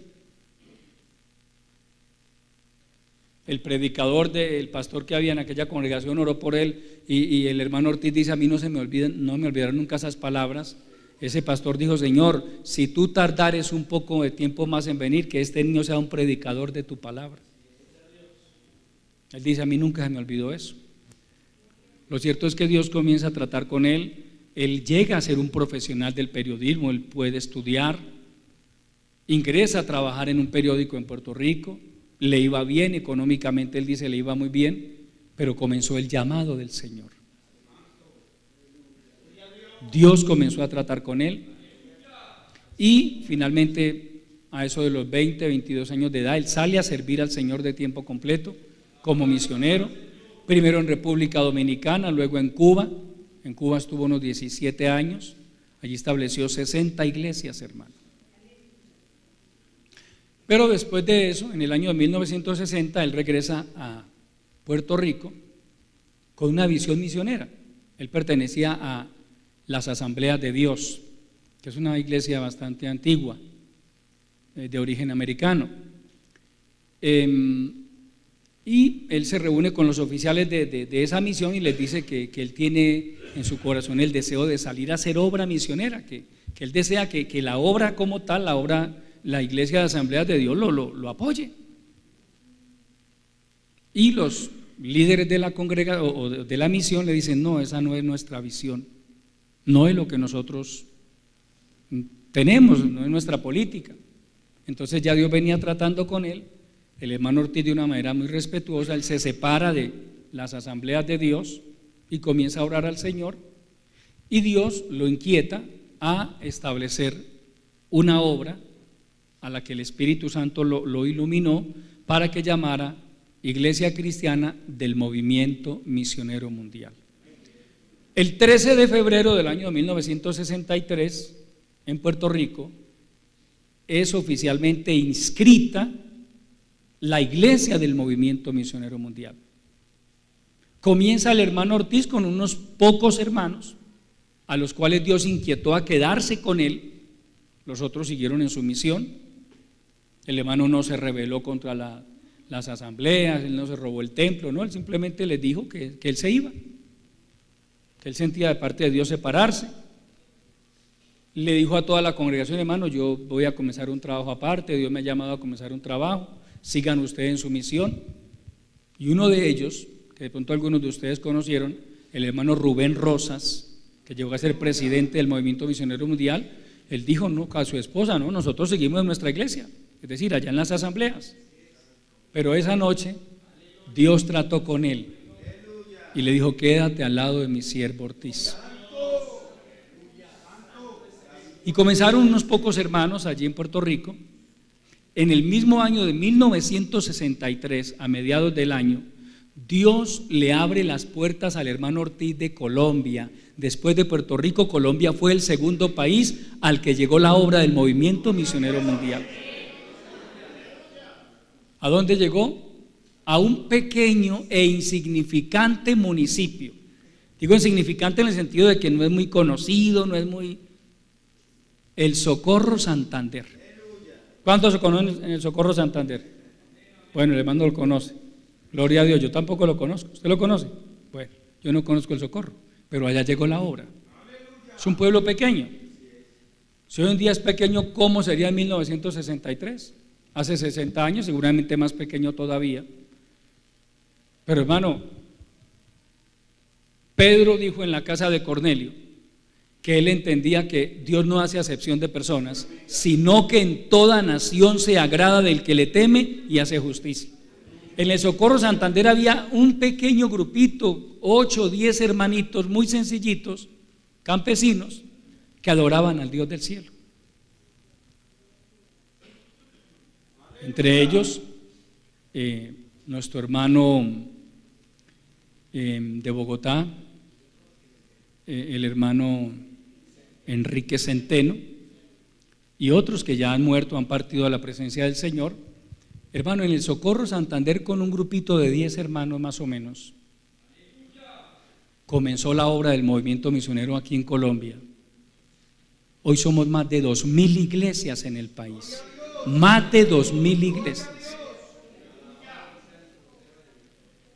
El predicador del pastor que había en aquella congregación oró por él, y el hermano Ortiz dice: a mí no me olvidaron nunca esas palabras. Ese pastor dijo: Señor, si tú tardares un poco de tiempo más en venir, que este niño sea un predicador de tu palabra. Él dice: a mí nunca se me olvidó eso. Lo cierto es que Dios comienza a tratar con él. Él llega a ser un profesional del periodismo, él puede estudiar, ingresa a trabajar en un periódico en Puerto Rico, le iba bien económicamente, él dice, le iba muy bien, pero comenzó el llamado del Señor. Dios comenzó a tratar con él, y finalmente a eso de los 20, 22 años de edad, él sale a servir al Señor de tiempo completo como misionero, primero en República Dominicana, luego en Cuba. En Cuba estuvo unos 17 años, allí estableció 60 iglesias, hermano. Pero después de eso, en el año de 1960, él regresa a Puerto Rico con una visión misionera. Él pertenecía a las Asambleas de Dios, que es una iglesia bastante antigua, de origen americano. Y él se reúne con los oficiales de esa misión y les dice que él tiene en su corazón el deseo de salir a hacer obra misionera, que él desea que la obra como tal, la iglesia de Asambleas de Dios lo apoye. Y los líderes de la congregación o de la misión le dicen: no, esa no es nuestra visión, no es lo que nosotros tenemos, no es nuestra política. Entonces ya Dios venía tratando con él. El hermano Ortiz, de una manera muy respetuosa, él se separa de las Asambleas de Dios y comienza a orar al Señor, y Dios lo inquieta a establecer una obra a la que el Espíritu Santo lo iluminó para que llamara Iglesia Cristiana del Movimiento Misionero Mundial. El 13 de febrero del año 1963, en Puerto Rico, es oficialmente inscrita la Iglesia del Movimiento Misionero Mundial. Comienza el hermano Ortiz con unos pocos hermanos, a los cuales Dios inquietó a quedarse con él. Los otros siguieron en su misión. El hermano no se rebeló contra las asambleas, él no se robó el templo, no, él simplemente les dijo que él se iba, que él sentía de parte de Dios separarse. Le dijo a toda la congregación: hermano, yo voy a comenzar un trabajo aparte, Dios me ha llamado a comenzar un trabajo, sigan ustedes en su misión. Y uno de ellos, que de pronto algunos de ustedes conocieron, el hermano Rubén Rosas, que llegó a ser presidente del Movimiento Misionero Mundial, él dijo: no, a su esposa, no, nosotros seguimos en nuestra iglesia, es decir, allá en las asambleas. Pero esa noche Dios trató con él y le dijo: quédate al lado de mi siervo Ortiz. Y comenzaron unos pocos hermanos allí en Puerto Rico. En el mismo año de 1963, a mediados del año, Dios le abre las puertas al hermano Ortiz de Colombia. Después de Puerto Rico, Colombia fue el segundo país al que llegó la obra del Movimiento Misionero Mundial. ¿A dónde llegó? A un pequeño e insignificante municipio. Digo insignificante en el sentido de que no es muy conocido, no es muy... El Socorro, Santander. ¿Cuántos se conocen en el Socorro Santander? Bueno, el hermano lo conoce. Gloria a Dios, yo tampoco lo conozco. ¿Usted lo conoce? Bueno, yo no conozco el Socorro, pero allá llegó la obra. Es un pueblo pequeño. Si hoy en día es pequeño, ¿cómo sería en 1963? Hace 60 años, seguramente más pequeño todavía. Pero hermano, Pedro dijo en la casa de Cornelio que él entendía que Dios no hace acepción de personas, sino que en toda nación se agrada del que le teme y hace justicia. En el Socorro Santander había un pequeño grupito, 8 o 10 hermanitos muy sencillitos, campesinos, que adoraban al Dios del cielo. Entre ellos, nuestro hermano de Bogotá, el hermano Enrique Centeno, y otros que ya han muerto, han partido a la presencia del Señor. Hermano, en el Socorro Santander, con un grupito de 10 hermanos más o menos, comenzó la obra del movimiento misionero aquí en Colombia. Hoy somos más de 2.000 iglesias en el país, más de 2.000 iglesias.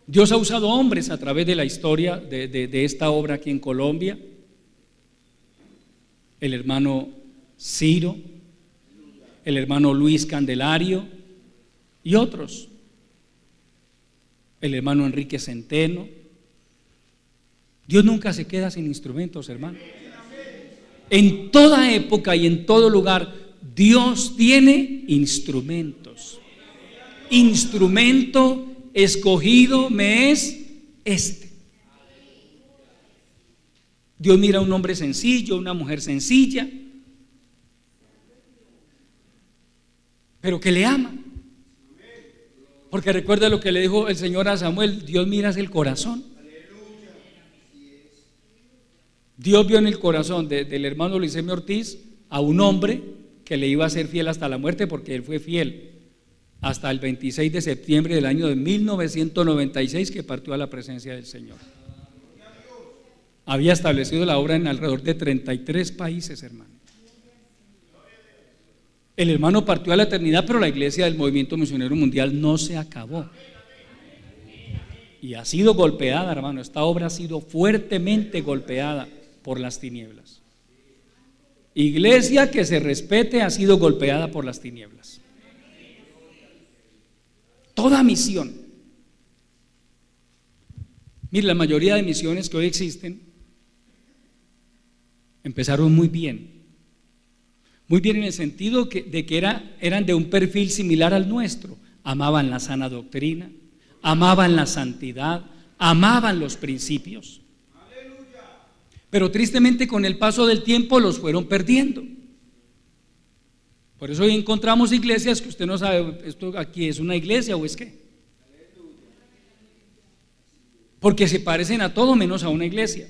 Dios ha usado hombres a través de la historia de esta obra aquí en Colombia. El hermano Ciro, el hermano Luis Candelario y otros. El hermano Enrique Centeno. Dios nunca se queda sin instrumentos, hermano. En toda época y en todo lugar, Dios tiene instrumentos. Instrumento escogido me es este. Dios mira a un hombre sencillo, una mujer sencilla, pero que le ama. Porque recuerda lo que le dijo el Señor a Samuel: Dios mira el corazón. Dios vio en el corazón del hermano Luis M. Ortiz a un hombre que le iba a ser fiel hasta la muerte, porque él fue fiel hasta el 26 de septiembre del año de 1996, que partió a la presencia del Señor. Había establecido la obra en alrededor de 33 países, hermano. El hermano partió a la eternidad, pero la iglesia del movimiento misionero mundial no se acabó. Y ha sido golpeada, hermano. Esta obra ha sido fuertemente golpeada por las tinieblas. Iglesia que se respete ha sido golpeada por las tinieblas. Toda misión. Mire, la mayoría de misiones que hoy existen empezaron muy bien. Muy bien en el sentido de que eran de un perfil similar al nuestro. Amaban la sana doctrina, amaban la santidad, amaban los principios. Pero tristemente con el paso del tiempo los fueron perdiendo. Por eso hoy encontramos iglesias que usted no sabe, ¿esto aquí es una iglesia o es qué? Porque se parecen a todo menos a una iglesia.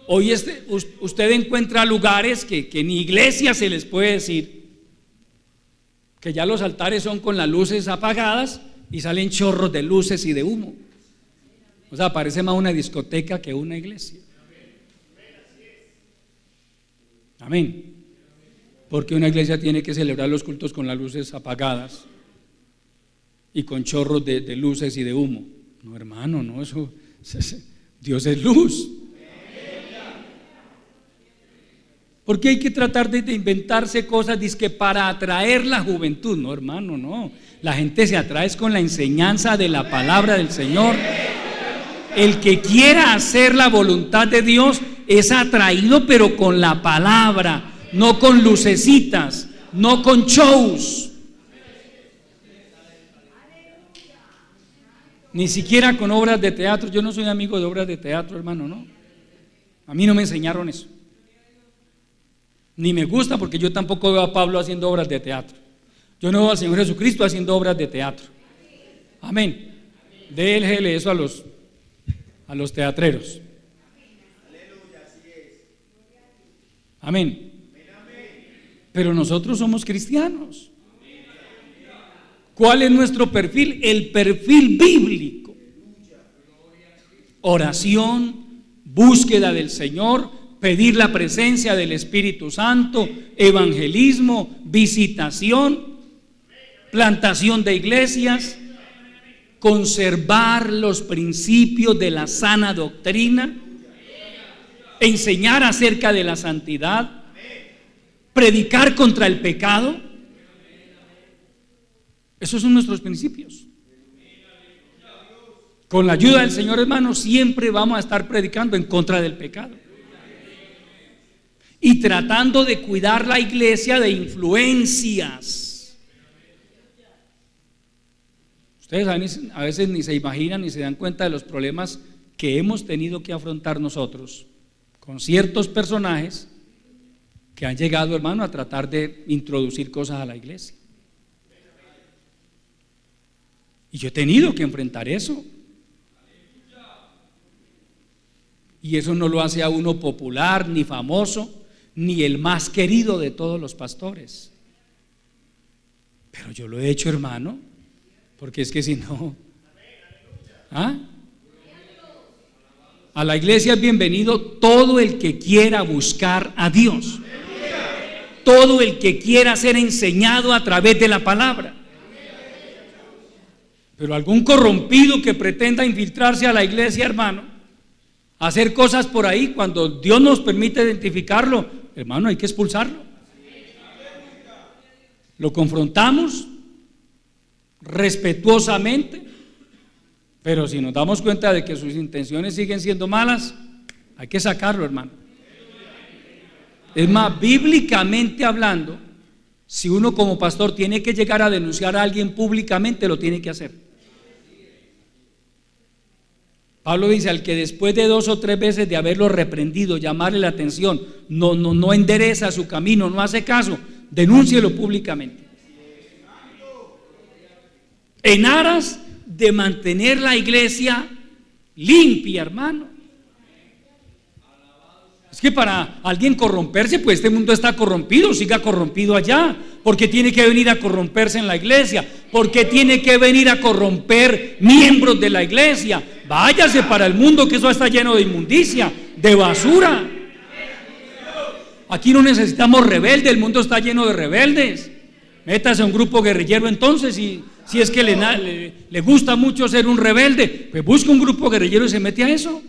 Hoy usted encuentra lugares que ni iglesia se les puede decir, que ya los altares son con las luces apagadas y salen chorros de luces y de humo. O sea, parece más una discoteca que una iglesia. Amén. Porque una iglesia tiene que celebrar los cultos con las luces apagadas y con chorros de luces y de humo. No, hermano, no, eso Dios es luz. Porque hay que tratar de inventarse cosas dizque para atraer la juventud. No, hermano, no. La gente se atrae con la enseñanza de la palabra del Señor. El que quiera hacer la voluntad de Dios es atraído, pero con la palabra, no con lucecitas, no con shows, ni siquiera con obras de teatro. Yo no soy amigo de obras de teatro, hermano, no. A mí no me enseñaron eso. Ni me gusta, porque yo tampoco veo a Pablo haciendo obras de teatro. Yo no veo al Señor Jesucristo haciendo obras de teatro. Amén. Déjele eso a los teatreros. Amén. Pero nosotros somos cristianos. ¿Cuál es nuestro perfil? El perfil bíblico. Oración, búsqueda del Señor, pedir la presencia del Espíritu Santo, evangelismo, visitación, plantación de iglesias, conservar los principios de la sana doctrina, enseñar acerca de la santidad, predicar contra el pecado. Esos son nuestros principios. Con la ayuda del Señor, hermanos, siempre vamos a estar predicando en contra del pecado y tratando de cuidar la iglesia de influencias. Ustedes a veces ni se imaginan ni se dan cuenta de los problemas que hemos tenido que afrontar nosotros con ciertos personajes que han llegado, hermano, a tratar de introducir cosas a la iglesia. Y yo he tenido que enfrentar eso. Y eso no lo hace a uno popular, ni famoso, ni el más querido de todos los pastores. Pero yo lo he hecho, hermano, porque es que si no, a la iglesia es bienvenido todo el que quiera buscar a Dios, todo el que quiera ser enseñado a través de la palabra. Pero algún corrompido que pretenda infiltrarse a la iglesia, hermano, hacer cosas por ahí, cuando Dios nos permite identificarlo, hermano, hay que expulsarlo. Lo confrontamos respetuosamente, pero si nos damos cuenta de que sus intenciones siguen siendo malas, hay que sacarlo, hermano. Es más, bíblicamente hablando, si uno como pastor tiene que llegar a denunciar a alguien públicamente, lo tiene que hacer. Pablo dice: al que después de 2 o 3 veces de haberlo reprendido, llamarle la atención, no endereza su camino, no hace caso, denúncielo públicamente, en aras de mantener la iglesia limpia, hermano. Es que para alguien corromperse, pues este mundo está corrompido, siga corrompido allá. ¿Por qué tiene que venir a corromperse en la iglesia? ¿Por qué tiene que venir a corromper miembros de la iglesia? Váyase para el mundo, que eso está lleno de inmundicia, de basura. Aquí no necesitamos rebeldes, el mundo está lleno de rebeldes. Métase a un grupo guerrillero entonces, y si es que le gusta mucho ser un rebelde, pues busca un grupo guerrillero y se mete a eso.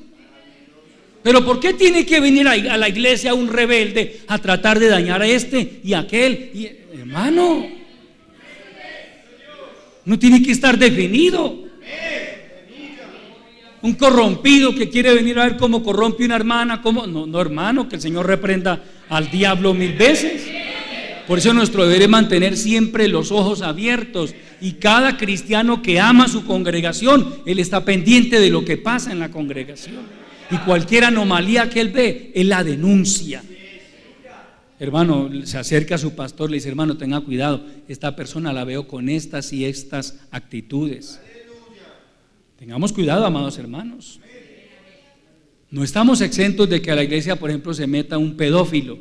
Pero ¿por qué tiene que venir a la iglesia un rebelde a tratar de dañar a este y a aquel? Hermano, no tiene que estar definido. Un corrompido que quiere venir a ver cómo corrompe una hermana, no, hermano, que el Señor reprenda al diablo 1000 veces. Por eso nuestro deber es mantener siempre los ojos abiertos, y cada cristiano que ama a su congregación, él está pendiente de lo que pasa en la congregación, y cualquier anomalía que él ve, él la denuncia. Hermano, se acerca a su pastor, le dice: hermano, tenga cuidado, esta persona la veo con estas y estas actitudes. Tengamos cuidado, amados hermanos. No estamos exentos de que a la iglesia, por ejemplo, se meta un pedófilo.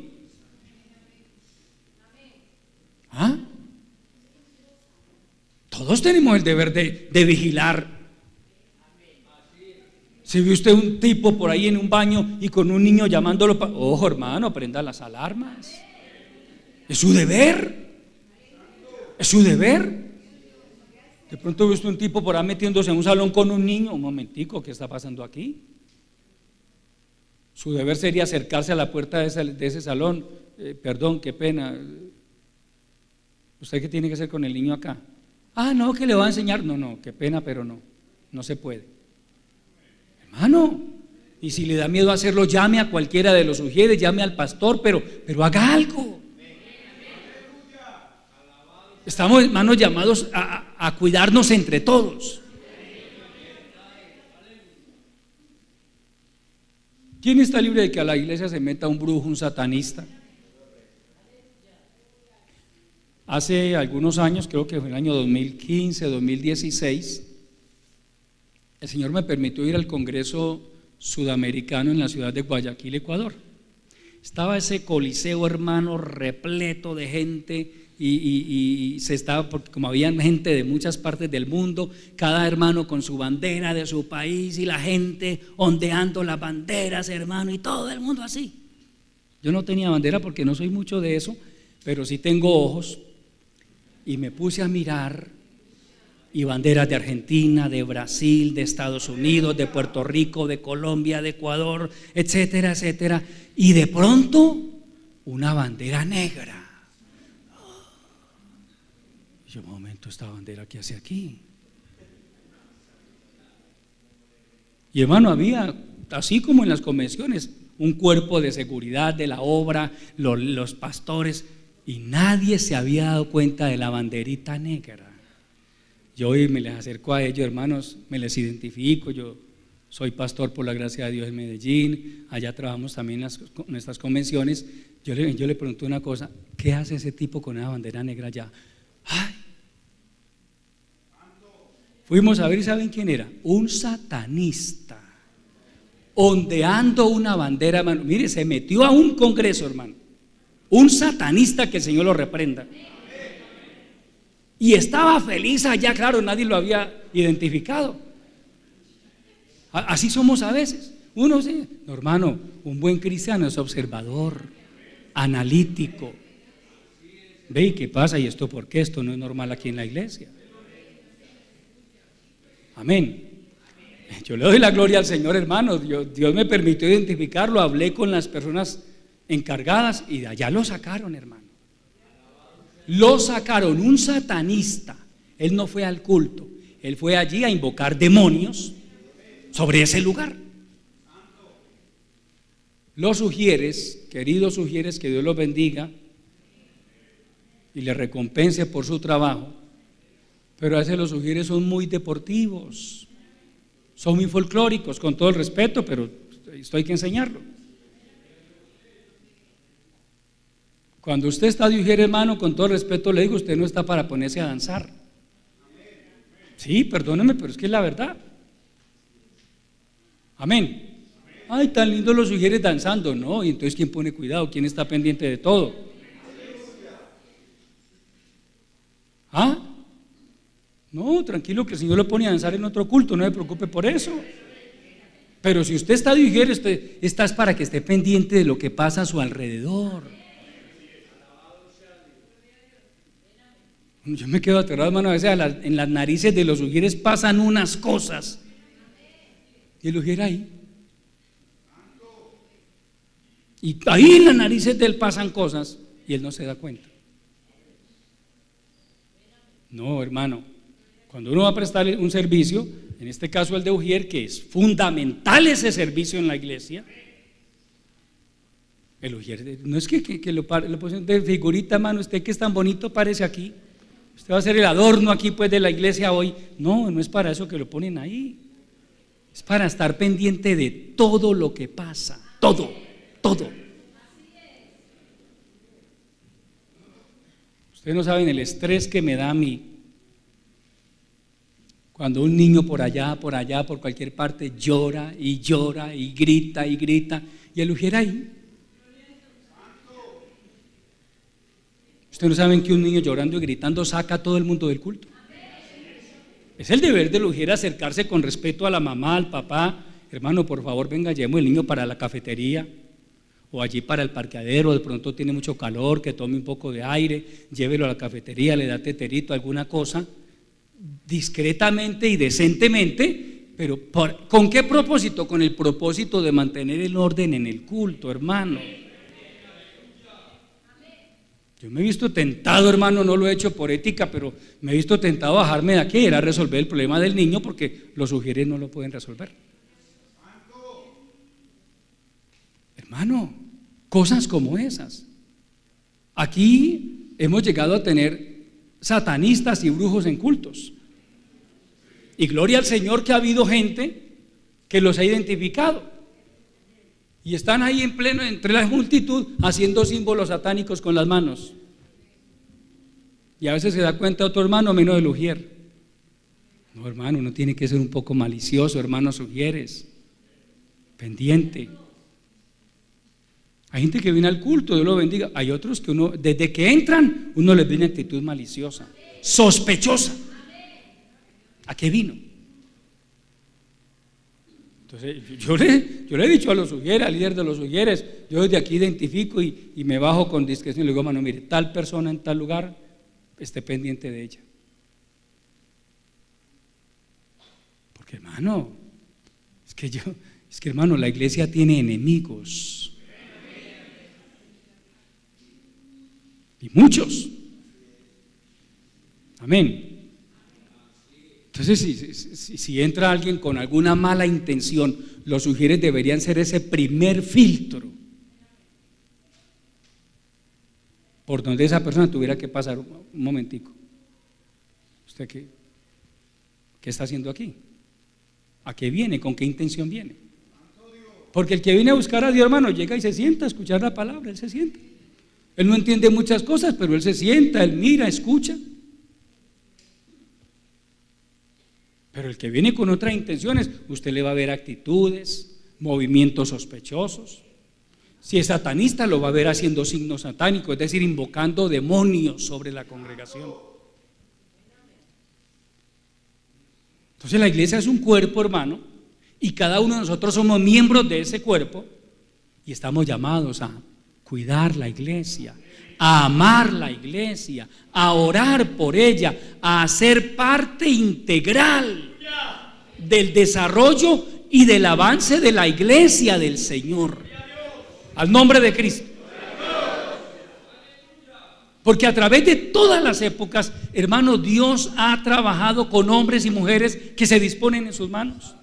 Todos tenemos el deber de vigilar. Si ve usted un tipo por ahí en un baño y con un niño llamándolo, ojo, hermano, prenda las alarmas. Es su deber. Es su deber. De pronto ve usted un tipo por ahí metiéndose en un salón con un niño. Un momentico, ¿qué está pasando aquí? Su deber sería acercarse a la puerta de ese salón. Perdón, qué pena. ¿Usted qué tiene que hacer con el niño acá? No, que le va a enseñar. No, qué pena, pero no se puede. Hermano, y si le da miedo hacerlo, llame a cualquiera de los sugieres, llame al pastor, pero haga algo. Estamos, hermanos, llamados a cuidarnos entre todos. ¿Quién está libre de que a la iglesia se meta un brujo, un satanista? Hace algunos años, creo que fue en el año 2015, 2016, el Señor me permitió ir al Congreso Sudamericano en la ciudad de Guayaquil, Ecuador. Estaba ese coliseo, hermano, repleto de gente, y se estaba, porque como había gente de muchas partes del mundo, cada hermano con su bandera de su país, y la gente ondeando las banderas, hermano, y todo el mundo así. Yo no tenía bandera porque no soy mucho de eso, pero sí tengo ojos, y me puse a mirar, y banderas de Argentina, de Brasil, de Estados Unidos, de Puerto Rico, de Colombia, de Ecuador, etcétera, etcétera, y de pronto una bandera negra. Yo, un momento, ¿esta bandera qué hace aquí? Y hermano, había, así como en las convenciones, un cuerpo de seguridad de la obra, los pastores, y nadie se había dado cuenta de la banderita negra. Yo hoy me les acerco a ellos, hermanos, me les identifico. Yo soy pastor por la gracia de Dios en Medellín, allá trabajamos también en nuestras convenciones. Yo le pregunté una cosa: ¿qué hace ese tipo con una bandera negra allá? ¡Ay! Fuimos a ver y ¿saben quién era? Un satanista, ondeando una bandera, hermano. Mire, se metió a un congreso, hermano. Un satanista, que el Señor lo reprenda. Y estaba feliz allá, claro, nadie lo había identificado. Así somos a veces. Uno, sí, no, hermano, un buen cristiano es observador, analítico. Ve, ¿y qué pasa? ¿Y esto por qué? Esto no es normal aquí en la iglesia. Amén. Yo le doy la gloria al Señor, hermano. Dios me permitió identificarlo. Hablé con las personas encargadas y de allá lo sacaron, hermano. Lo sacaron, un satanista. Él no fue al culto, él fue allí a invocar demonios sobre ese lugar. Los Ujieres, queridos Ujieres, que Dios los bendiga y les recompense por su trabajo, pero a veces los Ujieres son muy deportivos, son muy folclóricos, con todo el respeto, pero esto hay que enseñarlo. Cuando usted está de Ujier, hermano, con todo el respeto le digo, usted no está para ponerse a danzar. Sí, perdóneme, pero es que es la verdad. Amén. Ay, tan lindos los Ujieres danzando. No, y entonces ¿quién pone cuidado? ¿Quién está pendiente de todo? ¿Ah? No, tranquilo, que el Señor lo pone a danzar en otro culto, no se preocupe por eso. Pero si usted está de Ujier, usted está para que esté pendiente de lo que pasa a su alrededor. Yo me quedo aterrado, hermano, a veces en las narices de los Ujieres pasan unas cosas. Y el Ujier ahí. Y ahí en las narices de él pasan cosas y él no se da cuenta. No, hermano, cuando uno va a prestar un servicio, en este caso el de Ujier, que es fundamental ese servicio en la iglesia, el Ujier, no es que lo pusieron de figurita, hermano, usted que es tan bonito parece aquí. Usted va a ser el adorno aquí pues de la iglesia hoy. No, no es para eso que lo ponen ahí. Es para estar pendiente de todo lo que pasa. Todo. Ustedes no saben el estrés que me da a mí cuando un niño por allá, por cualquier parte llora y grita y el Ujier ahí. Ustedes no saben que un niño llorando y gritando saca a todo el mundo del culto. Es el deber del Ujier acercarse con respeto a la mamá, al papá. Hermano, por favor, venga, llevemos el niño para la cafetería o allí para el parqueadero. De pronto tiene mucho calor, que tome un poco de aire, llévelo a la cafetería, le da teterito, alguna cosa, discretamente y decentemente. Pero ¿con qué propósito? Con el propósito de mantener el orden en el culto, hermano. Yo me he visto tentado, hermano, no lo he hecho por ética, pero me he visto tentado a bajarme de aquí y ir a resolver el problema del niño porque los Ujieres no lo pueden resolver. Hermano, cosas como esas. Aquí hemos llegado a tener satanistas y brujos en cultos. Y gloria al Señor que ha habido gente que los ha identificado. Y están ahí en pleno, entre la multitud, haciendo símbolos satánicos con las manos. Y a veces se da cuenta otro hermano menos del Ujier. No, hermano, uno tiene que ser un poco malicioso, hermanos Ujieres. Pendiente. Hay gente que viene al culto, Dios lo bendiga. Hay otros que uno, desde que entran, uno les ve una actitud maliciosa, sospechosa. ¿A qué vino? Entonces yo le he dicho a los ujieres, al líder de los ujieres, yo desde aquí identifico y me bajo con discreción y le digo, hermano, mire, tal persona en tal lugar, esté pendiente de ella. Porque hermano, es que hermano, la iglesia tiene enemigos. Y muchos. Amén. Entonces, si entra alguien con alguna mala intención, los ujieres deberían ser ese primer filtro por donde esa persona tuviera que pasar. Un momentico. ¿Usted qué está haciendo aquí? ¿A qué viene? ¿Con qué intención viene? Porque el que viene a buscar a Dios, hermano, llega y se sienta a escuchar la palabra. Él se sienta. Él no entiende muchas cosas, pero él se sienta, él mira, escucha. Pero el que viene con otras intenciones, usted le va a ver actitudes, movimientos sospechosos. Si es satanista, lo va a ver haciendo signos satánicos, es decir, invocando demonios sobre la congregación. Entonces la iglesia es un cuerpo, hermano, y cada uno de nosotros somos miembros de ese cuerpo y estamos llamados a cuidar la iglesia, a amar la iglesia, a orar por ella, a ser parte integral del desarrollo y del avance de la iglesia del Señor, al nombre de Cristo. Porque a través de todas las épocas, hermano, Dios ha trabajado con hombres y mujeres que se disponen en sus manos.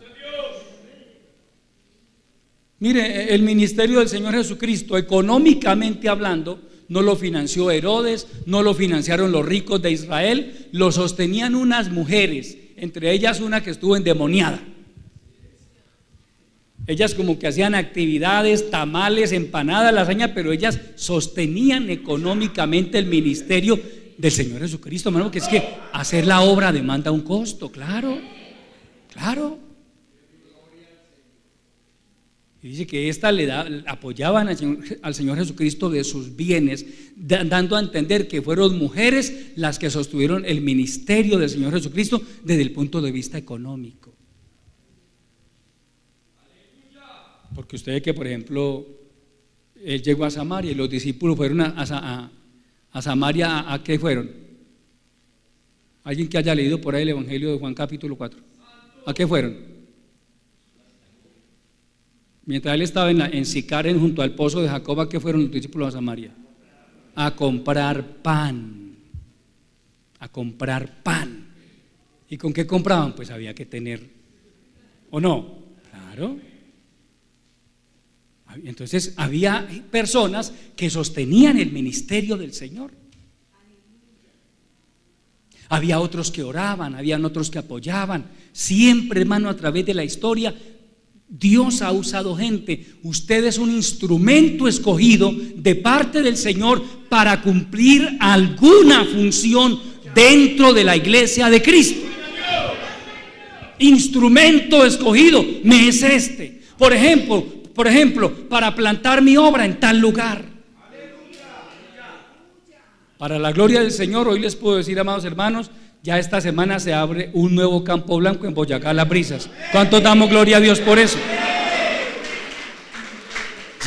Mire, el ministerio del Señor Jesucristo, económicamente hablando, no lo financió Herodes, no lo financiaron los ricos de Israel, lo sostenían unas mujeres, entre ellas una que estuvo endemoniada. Ellas como que hacían actividades, tamales, empanadas, lasaña, pero ellas sostenían económicamente el ministerio del Señor Jesucristo, hermano, que es que hacer la obra demanda un costo, claro. Y dice que apoyaban al Señor Jesucristo de sus bienes, dando a entender que fueron mujeres las que sostuvieron el ministerio del Señor Jesucristo desde el punto de vista económico. Porque usted ve que, por ejemplo, él llegó a Samaria y los discípulos fueron a Samaria. ¿A qué fueron? ¿Alguien que haya leído por ahí el Evangelio de Juan capítulo 4? ¿A qué fueron? Mientras él estaba en Sicar, junto al pozo de Jacob, ¿a qué fueron los discípulos a Samaria? A comprar pan. A comprar pan. ¿Y con qué compraban? Pues había que tener, ¿o no? Claro. Entonces había personas que sostenían el ministerio del Señor. Había otros que oraban, habían otros que apoyaban. Siempre, hermano, a través de la historia, Dios ha usado gente. Usted es un instrumento escogido de parte del Señor para cumplir alguna función dentro de la iglesia de Cristo. Instrumento escogido me es este. Por ejemplo, para plantar mi obra en tal lugar. Para la gloria del Señor, hoy les puedo decir, amados hermanos, ya esta semana se abre un nuevo campo blanco en Boyacá, Las Brisas. ¿Cuántos damos gloria a Dios por eso?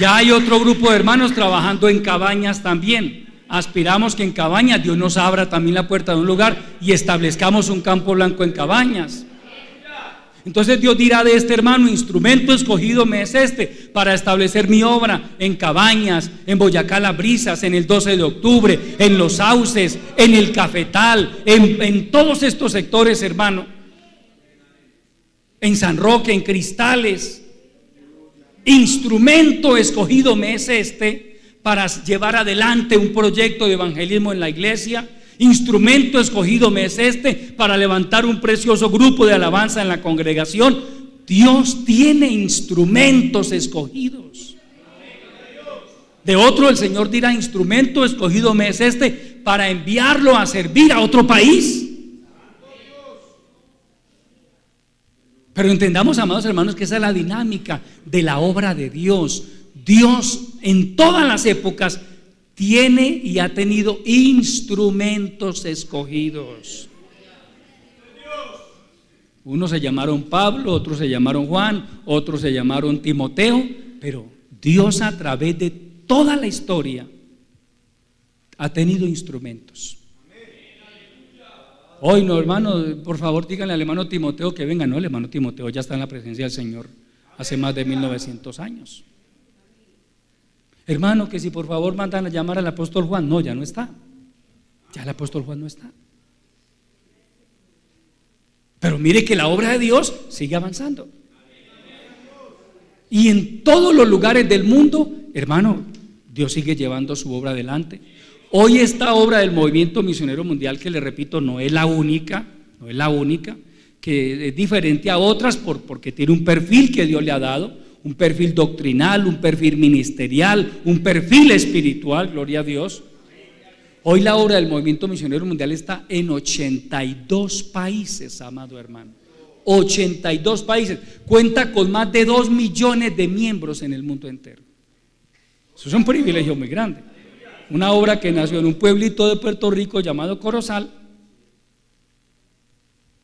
Ya hay otro grupo de hermanos trabajando en Cabañas también. Aspiramos que en Cabañas Dios nos abra también la puerta de un lugar y establezcamos un campo blanco en Cabañas. Entonces Dios dirá de este hermano: instrumento escogido me es este para establecer mi obra en Cabañas, en Boyacá, Las Brisas, en el 12 de octubre, en Los Sauces, en el Cafetal, en todos estos sectores, hermano, en San Roque, en Cristales. Instrumento escogido me es este para llevar adelante un proyecto de evangelismo en la iglesia. Instrumento escogido me es este para levantar un precioso grupo de alabanza en la congregación. Dios tiene instrumentos escogidos. De otro el Señor dirá: instrumento escogido me es este para enviarlo a servir a otro país. Pero entendamos, amados hermanos, que esa es la dinámica de la obra de Dios. Dios en todas las épocas tiene y ha tenido instrumentos escogidos. Unos se llamaron Pablo, otros se llamaron Juan, otros se llamaron Timoteo, pero Dios a través de toda la historia ha tenido instrumentos. Hoy no, hermano, por favor díganle al hermano Timoteo que venga. No, el hermano Timoteo ya está en la presencia del Señor hace más de 1900 años. Hermano, que si por favor mandan a llamar al apóstol Juan. No, ya no está. Ya el apóstol Juan no está. Pero mire que la obra de Dios sigue avanzando. Y en todos los lugares del mundo, hermano, Dios sigue llevando su obra adelante. Hoy esta obra del movimiento misionero mundial, que le repito, no es la única, que es diferente a otras porque tiene un perfil que Dios le ha dado, un perfil doctrinal, un perfil ministerial, un perfil espiritual, gloria a Dios. Hoy la obra del movimiento misionero mundial está en 82 países, amado hermano. 82 países. Cuenta con más de 2 millones de miembros en el mundo entero. Eso es un privilegio muy grande. Una obra que nació en un pueblito de Puerto Rico llamado Corozal,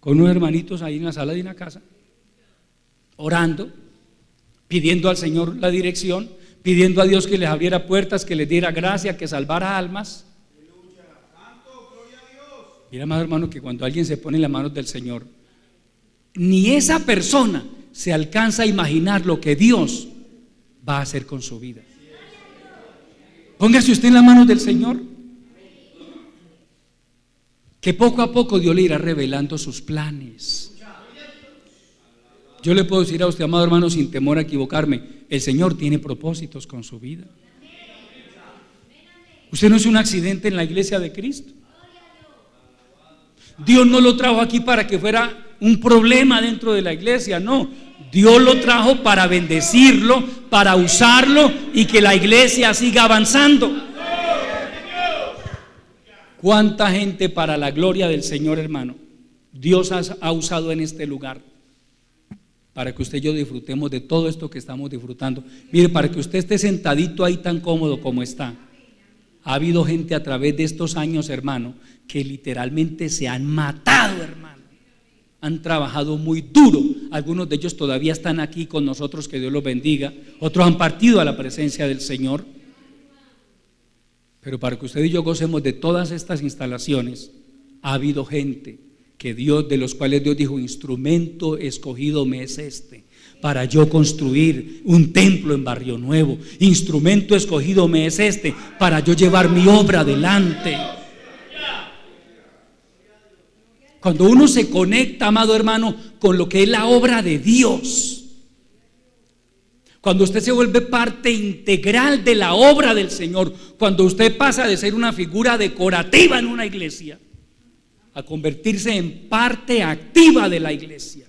con unos hermanitos ahí en la sala de una casa, orando, pidiendo al Señor la dirección, pidiendo a Dios que les abriera puertas, que les diera gracia, que salvara almas. Mira, amado hermano, que cuando alguien se pone en las manos del Señor, ni esa persona se alcanza a imaginar lo que Dios va a hacer con su vida. Póngase usted en las manos del Señor, que poco a poco Dios le irá revelando sus planes. Yo le puedo decir a usted, amado hermano, sin temor a equivocarme, el Señor tiene propósitos con su vida. Usted no es un accidente en la iglesia de Cristo. Dios no lo trajo aquí para que fuera un problema dentro de la iglesia, no. Dios lo trajo para bendecirlo, para usarlo y que la iglesia siga avanzando. ¿Cuánta gente para la gloria del Señor, hermano, Dios ha usado en este lugar? Para que usted y yo disfrutemos de todo esto que estamos disfrutando. Mire, para que usted esté sentadito ahí tan cómodo como está. Ha habido gente a través de estos años, hermano, que literalmente se han matado, hermano. Han trabajado muy duro. Algunos de ellos todavía están aquí con nosotros, que Dios los bendiga. Otros han partido a la presencia del Señor. Pero para que usted y yo gocemos de todas estas instalaciones, ha habido gente que Dios, de los cuales Dios dijo: instrumento escogido me es este, para yo construir un templo en Barrio Nuevo. Instrumento escogido me es este, para yo llevar mi obra adelante. Cuando uno se conecta, amado hermano, con lo que es la obra de Dios, cuando usted se vuelve parte integral de la obra del Señor, cuando usted pasa de ser una figura decorativa en una iglesia a convertirse en parte activa de la iglesia,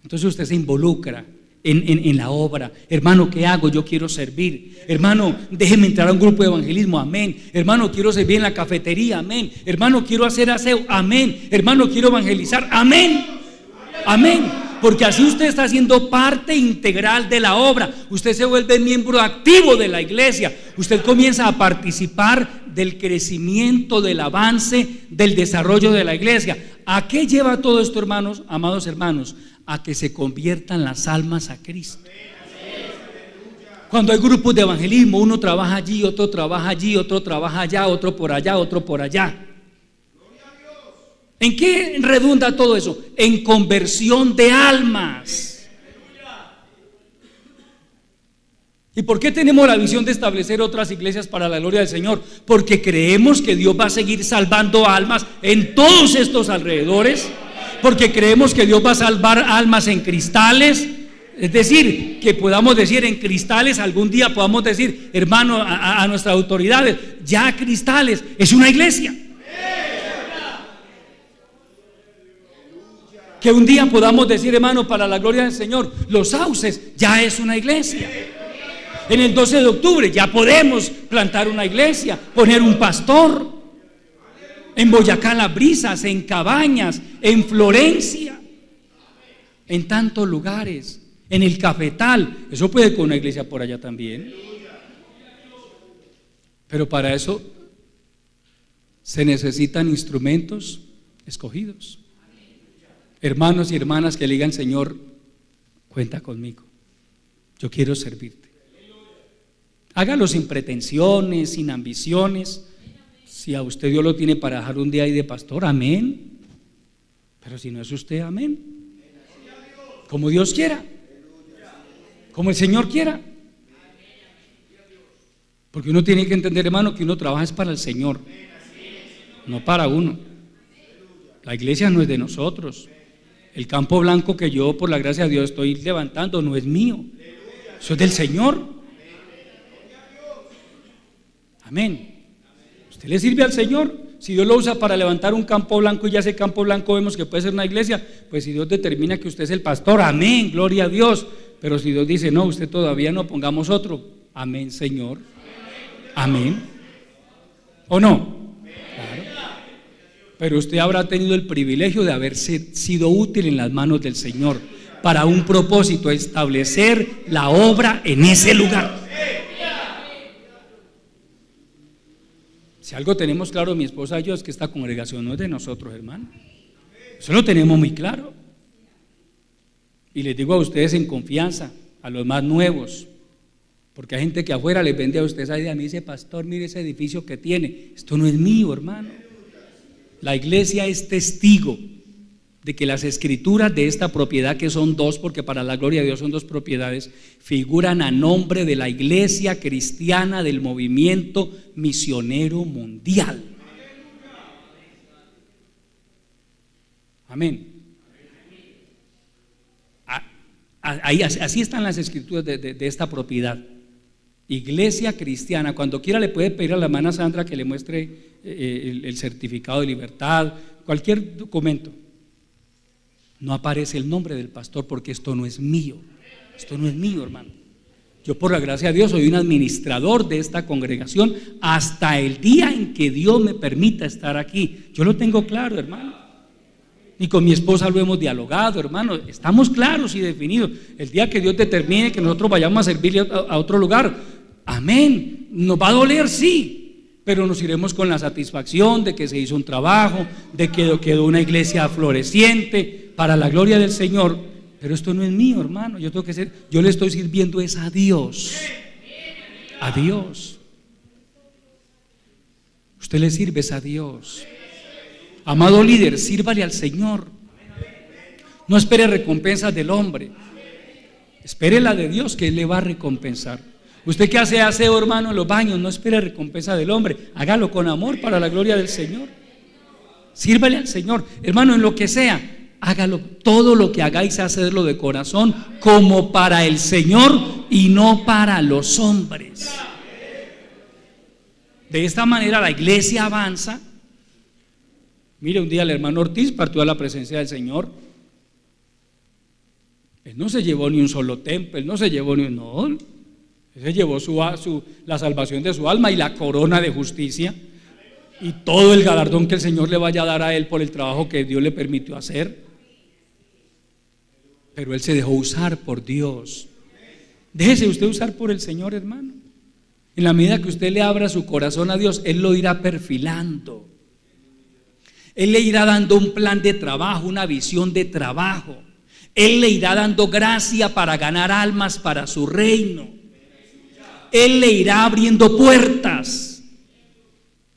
entonces usted se involucra en la obra. Hermano, ¿qué hago? Yo quiero servir. Hermano, déjeme entrar a un grupo de evangelismo. Amén. Hermano, quiero servir en la cafetería. Amén. Hermano, quiero hacer aseo. Amén. Hermano, quiero evangelizar. Amén. Amén. Porque así usted está siendo parte integral de la obra. Usted se vuelve miembro activo de la iglesia. Usted comienza a participar del crecimiento, del avance, del desarrollo de la iglesia. ¿A qué lleva todo esto, hermanos, amados hermanos? A que se conviertan las almas a Cristo. Cuando hay grupos de evangelismo, uno trabaja allí, otro trabaja allí, otro trabaja allá, otro por allá, otro por allá. ¿En qué redunda todo eso? En conversión de almas. ¿Y por qué tenemos la visión de establecer otras iglesias para la gloria del Señor? Porque creemos que Dios va a seguir salvando almas en todos estos alrededores. Porque creemos que Dios va a salvar almas en Cristales. Es decir, que podamos decir en Cristales, algún día podamos decir, hermano, a nuestras autoridades, ya Cristales es una iglesia. Que un día podamos decir, hermano, para la gloria del Señor, Los Sauces ya es una iglesia. En el 12 de octubre ya podemos plantar una iglesia, poner un pastor. En Boyacá, Las Brisas, en Cabañas, en Florencia, en tantos lugares, en el Cafetal. Eso puede con una iglesia por allá también. Pero para eso se necesitan instrumentos escogidos. hermanos y hermanas que le digan: Señor, cuenta conmigo, yo quiero servirte. Hágalo sin pretensiones, sin ambiciones. Si a usted Dios lo tiene para dejar un día ahí de pastor, amén. Pero si no es usted, amén. Como Dios quiera, como el Señor quiera. Porque uno tiene que entender, hermano, que uno trabaja es para el Señor, no para uno. La iglesia no es de nosotros. El campo blanco que yo, por la gracia de Dios, estoy levantando no es mío, eso es del Señor. Amén. Usted le sirve al Señor. Si Dios lo usa para levantar un campo blanco y ya ese campo blanco vemos que puede ser una iglesia, pues si Dios determina que usted es el pastor, amén, gloria a Dios. Pero si Dios dice: no, usted todavía no, pongamos otro, amén, Señor, amén. ¿O no? Claro. Pero usted habrá tenido el privilegio de haber sido útil en las manos del Señor para un propósito: establecer la obra en ese lugar. Si algo tenemos claro, mi esposa y yo, es que esta congregación no es de nosotros, hermano. Eso lo tenemos muy claro. Y les digo a ustedes en confianza, a los más nuevos, porque hay gente que afuera les vende a ustedes esa idea. Me dice: pastor, mire ese edificio que tiene. Esto no es mío, hermano. La iglesia es testigo de que las escrituras de esta propiedad, que son dos, porque para la gloria de Dios son dos propiedades, figuran a nombre de la iglesia cristiana del movimiento misionero mundial. Amén. Así están las escrituras de esta propiedad. Iglesia cristiana. Cuando quiera le puede pedir a la hermana Sandra que le muestre el certificado de libertad, cualquier documento. No aparece el nombre del pastor, porque esto no es mío. Esto no es mío, hermano. Yo, por la gracia de Dios, soy un administrador de esta congregación hasta el día en que Dios me permita estar aquí. Yo lo tengo claro, hermano. Y con mi esposa lo hemos dialogado, hermano. Estamos claros y definidos. El día que Dios determine que nosotros vayamos a servirle a otro lugar, amén. Nos va a doler, sí, pero nos iremos con la satisfacción de que se hizo un trabajo, de que quedó una iglesia floreciente para la gloria del Señor. Pero esto no es mío, hermano. Yo le estoy sirviendo es a Dios. A Dios. Usted le sirve es a Dios. Amado líder, sírvale al Señor. No espere recompensas del hombre. Espere la de Dios, que Él le va a recompensar. Usted que hace aseo, hermano, en los baños, no espere recompensa del hombre. Hágalo con amor para la gloria del Señor. Sírvale al Señor, hermano, en lo que sea. Hágalo, todo lo que hagáis, hacerlo de corazón, como para el Señor y no para los hombres. De esta manera la iglesia avanza. Mire, un día el hermano Ortiz partió a la presencia del Señor. Él no se llevó ni un solo templo, él no se llevó ni un... No, él se llevó la salvación de su alma y la corona de justicia y todo el galardón que el Señor le vaya a dar a él por el trabajo que Dios le permitió hacer. Pero él se dejó usar por Dios. Déjese usted usar por el Señor, hermano. En la medida que usted le abra su corazón a Dios, Él lo irá perfilando. Él le irá dando un plan de trabajo, una visión de trabajo. Él le irá dando gracia para ganar almas para su reino. Él le irá abriendo puertas.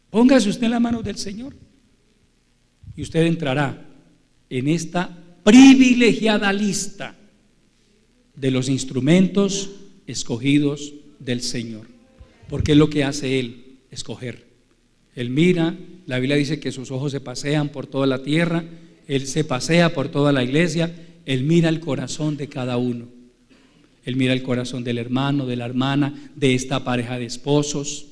Póngase usted en la mano del Señor y usted entrará en esta privilegiada lista de los instrumentos escogidos del Señor. Porque es lo que hace Él, escoger. Él mira, la Biblia dice que sus ojos se pasean por toda la tierra, Él se pasea por toda la iglesia, Él mira el corazón de cada uno. Él mira el corazón del hermano, de la hermana, de esta pareja de esposos.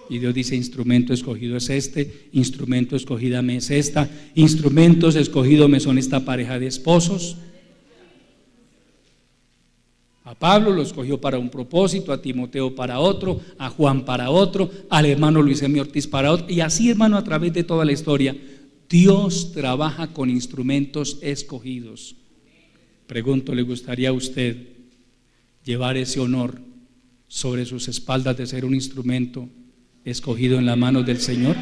Y Dios dice: instrumento escogido es este, instrumento escogida me es esta, instrumentos escogidos me son esta pareja de esposos. A Pablo lo escogió para un propósito, a Timoteo para otro, a Juan para otro, al hermano Luis M. Ortiz para otro. Y así, hermano, a través de toda la historia, Dios trabaja con instrumentos escogidos. Pregunto, ¿le gustaría a usted llevar ese honor sobre sus espaldas de ser un instrumento escogido en las manos del Señor?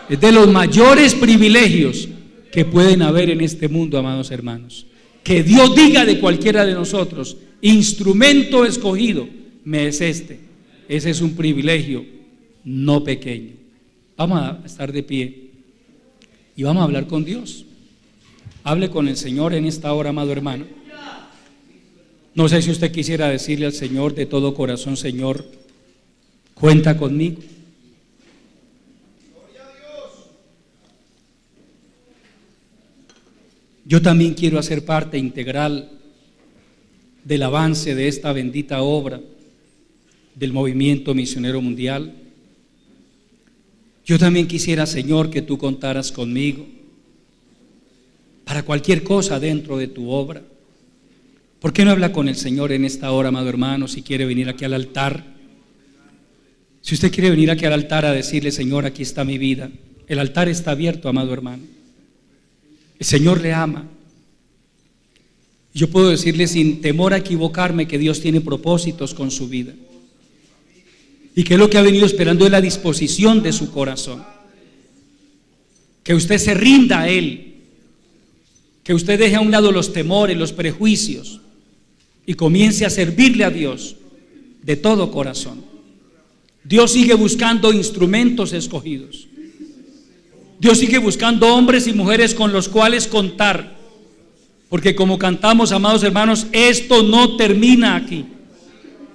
Es de los mayores privilegios que pueden haber en este mundo, amados hermanos. Que Dios diga de cualquiera de nosotros: instrumento escogido me es este. Ese es un privilegio no pequeño. Vamos a estar de pie y vamos a hablar con Dios. Hable con el Señor en esta hora, amado hermano. No sé si usted quisiera decirle al Señor de todo corazón: Señor, cuenta conmigo. Yo también quiero hacer parte integral del avance de esta bendita obra del movimiento misionero mundial. Yo también quisiera, Señor, que tú contaras conmigo para cualquier cosa dentro de tu obra. ¿Por qué no habla con el Señor en esta hora, amado hermano? Si quiere venir aquí al altar, si usted quiere venir aquí al altar a decirle: Señor, aquí está mi vida. El altar está abierto, amado hermano. El Señor le ama. Yo puedo decirle sin temor a equivocarme que Dios tiene propósitos con su vida, y que lo que ha venido esperando es la disposición de su corazón. Que usted se rinda a Él, que usted deje a un lado los temores, los prejuicios, y comience a servirle a Dios de todo corazón. Dios sigue buscando instrumentos escogidos. Dios sigue buscando hombres y mujeres con los cuales contar, porque como cantamos, amados hermanos, esto no termina aquí.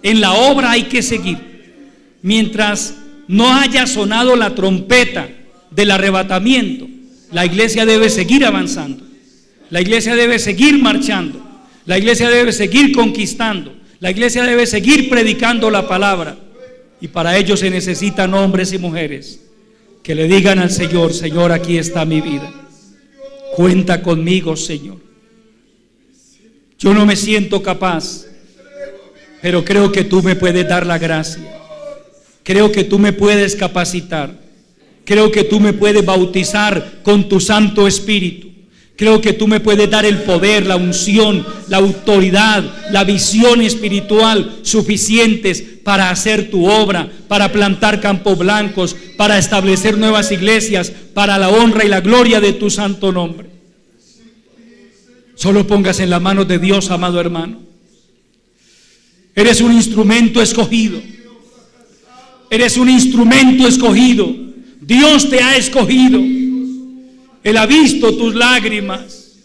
En la obra hay que seguir. Mientras no haya sonado la trompeta del arrebatamiento, la iglesia debe seguir avanzando. La iglesia debe seguir marchando. La iglesia debe seguir conquistando. La iglesia debe seguir predicando la palabra. Y para ello se necesitan hombres y mujeres que le digan al Señor: Señor, aquí está mi vida. Cuenta conmigo, Señor. Yo no me siento capaz, pero creo que tú me puedes dar la gracia. Creo que tú me puedes capacitar. Creo que tú me puedes bautizar con tu Santo Espíritu. Creo que tú me puedes dar el poder, la unción, la autoridad, la visión espiritual suficientes para hacer tu obra, para plantar campos blancos, para establecer nuevas iglesias, para la honra y la gloria de tu santo nombre. Solo pongas en las manos de Dios, amado hermano. Eres un instrumento escogido. Eres un instrumento escogido. Dios te ha escogido. Él ha visto tus lágrimas.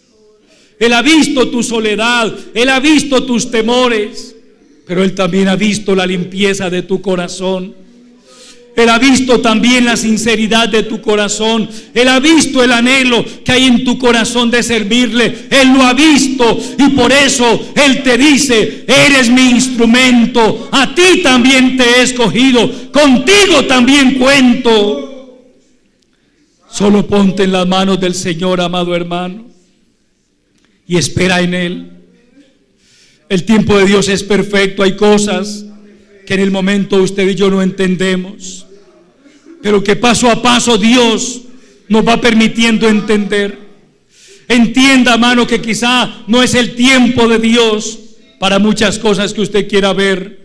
Él ha visto tu soledad. Él ha visto tus temores. Pero Él también ha visto la limpieza de tu corazón. Él ha visto también la sinceridad de tu corazón. Él ha visto el anhelo que hay en tu corazón de servirle. Él lo ha visto y por eso Él te dice: eres mi instrumento. A ti también te he escogido. Contigo también cuento. Solo ponte en las manos del Señor, amado hermano, y espera en Él. El tiempo de Dios es perfecto. Hay cosas que en el momento usted y yo no entendemos, pero que paso a paso Dios nos va permitiendo entender. Entienda, hermano, que quizá no es el tiempo de Dios para muchas cosas que usted quiera ver,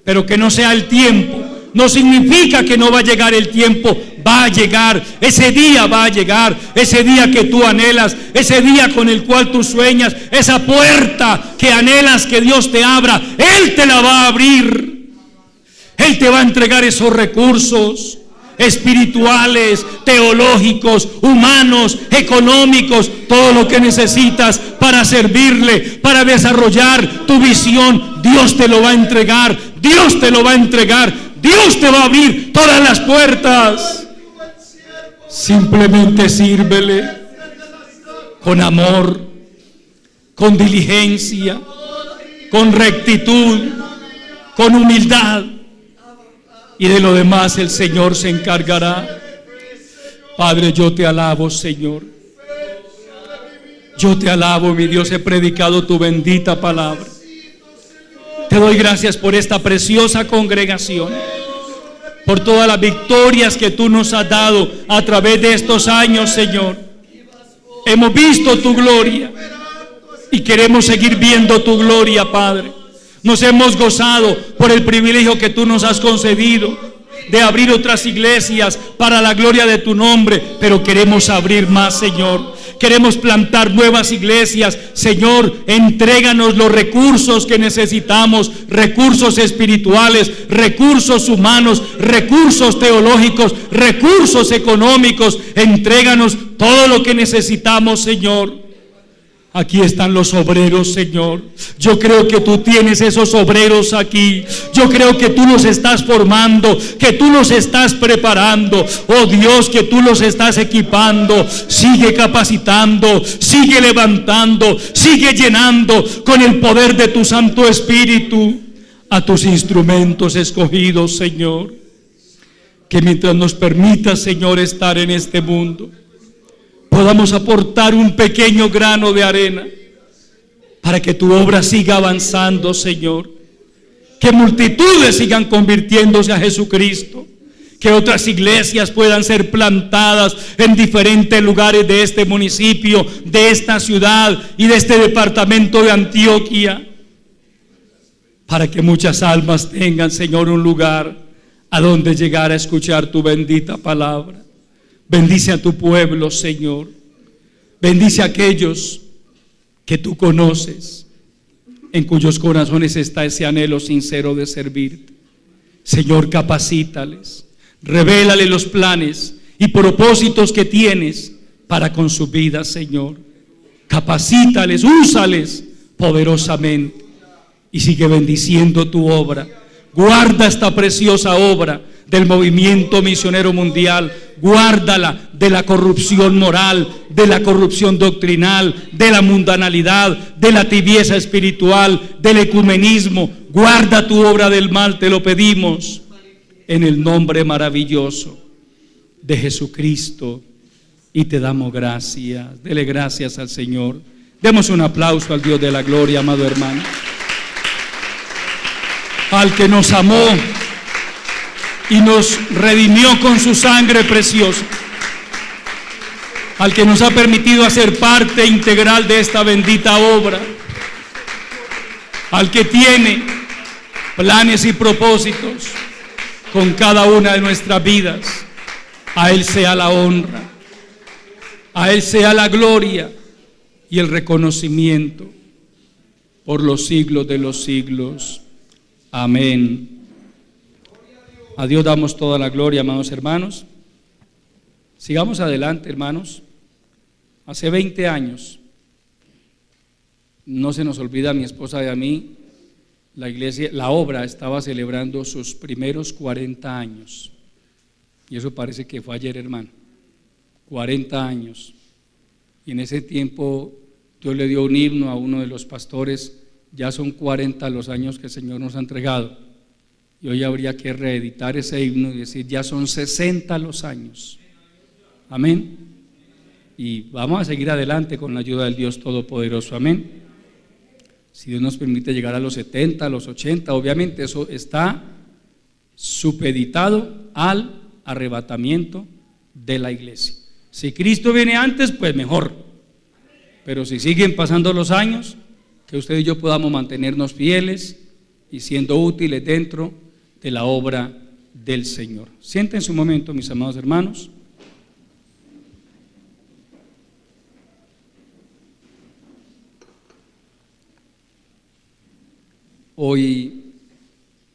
pero que no sea el tiempo no significa que no va a llegar el tiempo. Va a llegar, ese día va a llegar, ese día que tú anhelas, ese día con el cual tú sueñas, esa puerta que anhelas que Dios te abra, Él te la va a abrir. Él te va a entregar esos recursos espirituales, teológicos, humanos, económicos, todo lo que necesitas para servirle, para desarrollar tu visión. Dios te lo va a entregar, Dios te lo va a entregar, Dios te va a abrir todas las puertas. Simplemente sírvele con amor, con diligencia, con rectitud, con humildad, y de lo demás el Señor se encargará. Padre, yo te alabo, Señor. Yo te alabo, mi Dios. He predicado tu bendita palabra. Te doy gracias por esta preciosa congregación, por todas las victorias que tú nos has dado a través de estos años, Señor. Hemos visto tu gloria y queremos seguir viendo tu gloria, Padre. Nos hemos gozado por el privilegio que tú nos has concedido de abrir otras iglesias para la gloria de tu nombre, pero queremos abrir más, Señor. queremos plantar nuevas iglesias. Señor, entréganos los recursos que necesitamos, recursos espirituales, recursos humanos, recursos teológicos, recursos económicos. Entréganos todo lo que necesitamos, Señor. Aquí están los obreros, Señor. Yo creo que tú tienes esos obreros aquí. Yo creo que tú los estás formando, que tú los estás preparando. Oh Dios, que tú los estás equipando. Sigue capacitando, sigue levantando, sigue llenando con el poder de tu Santo Espíritu a tus instrumentos escogidos, Señor. Que mientras nos permitas, Señor, estar en este mundo, podamos aportar un pequeño grano de arena para que tu obra siga avanzando, Señor. Que multitudes sigan convirtiéndose a Jesucristo. Que otras iglesias puedan ser plantadas en diferentes lugares de este municipio, de esta ciudad y de este departamento de Antioquia. Para que muchas almas tengan, Señor, un lugar a donde llegar a escuchar tu bendita palabra. Bendice a tu pueblo, Señor. Bendice a aquellos que tú conoces, en cuyos corazones está ese anhelo sincero de servirte. Señor, capacítales, revélale los planes y propósitos que tienes para con su vida, Señor. Capacítales, úsales poderosamente y sigue bendiciendo tu obra. Guarda esta preciosa obra del movimiento misionero mundial. Guárdala de la corrupción moral, de la corrupción doctrinal, de la mundanalidad, de la tibieza espiritual, del ecumenismo. Guarda tu obra del mal, te lo pedimos en el nombre maravilloso de Jesucristo, y te damos gracias. Dele gracias al Señor. Demos un aplauso al Dios de la gloria, amado hermano, al que nos amó y nos redimió con su sangre preciosa, al que nos ha permitido hacer parte integral de esta bendita obra, al que tiene planes y propósitos con cada una de nuestras vidas. A Él sea la honra, a Él sea la gloria y el reconocimiento por los siglos de los siglos. Amén. A Dios damos toda la gloria, amados hermanos. Sigamos adelante, hermanos. Hace 20 años, no se nos olvida a mi esposa y a mí, la iglesia, la obra estaba celebrando sus primeros 40 años. Y eso parece que fue ayer, hermano. 40 años. Y en ese tiempo Dios le dio un himno a uno de los pastores. Ya son 40 los años que el Señor nos ha entregado. Y hoy habría que reeditar ese himno y decir, ya son 60 los años. Amén. Y vamos a seguir adelante con la ayuda del Dios Todopoderoso. Amén. Si Dios nos permite llegar a los 70, a los 80, obviamente eso está supeditado al arrebatamiento de la iglesia. Si Cristo viene antes, pues mejor. Pero si siguen pasando los años, que usted y yo podamos mantenernos fieles y siendo útiles dentro de la obra del Señor. Siéntense un momento, mis amados hermanos. Hoy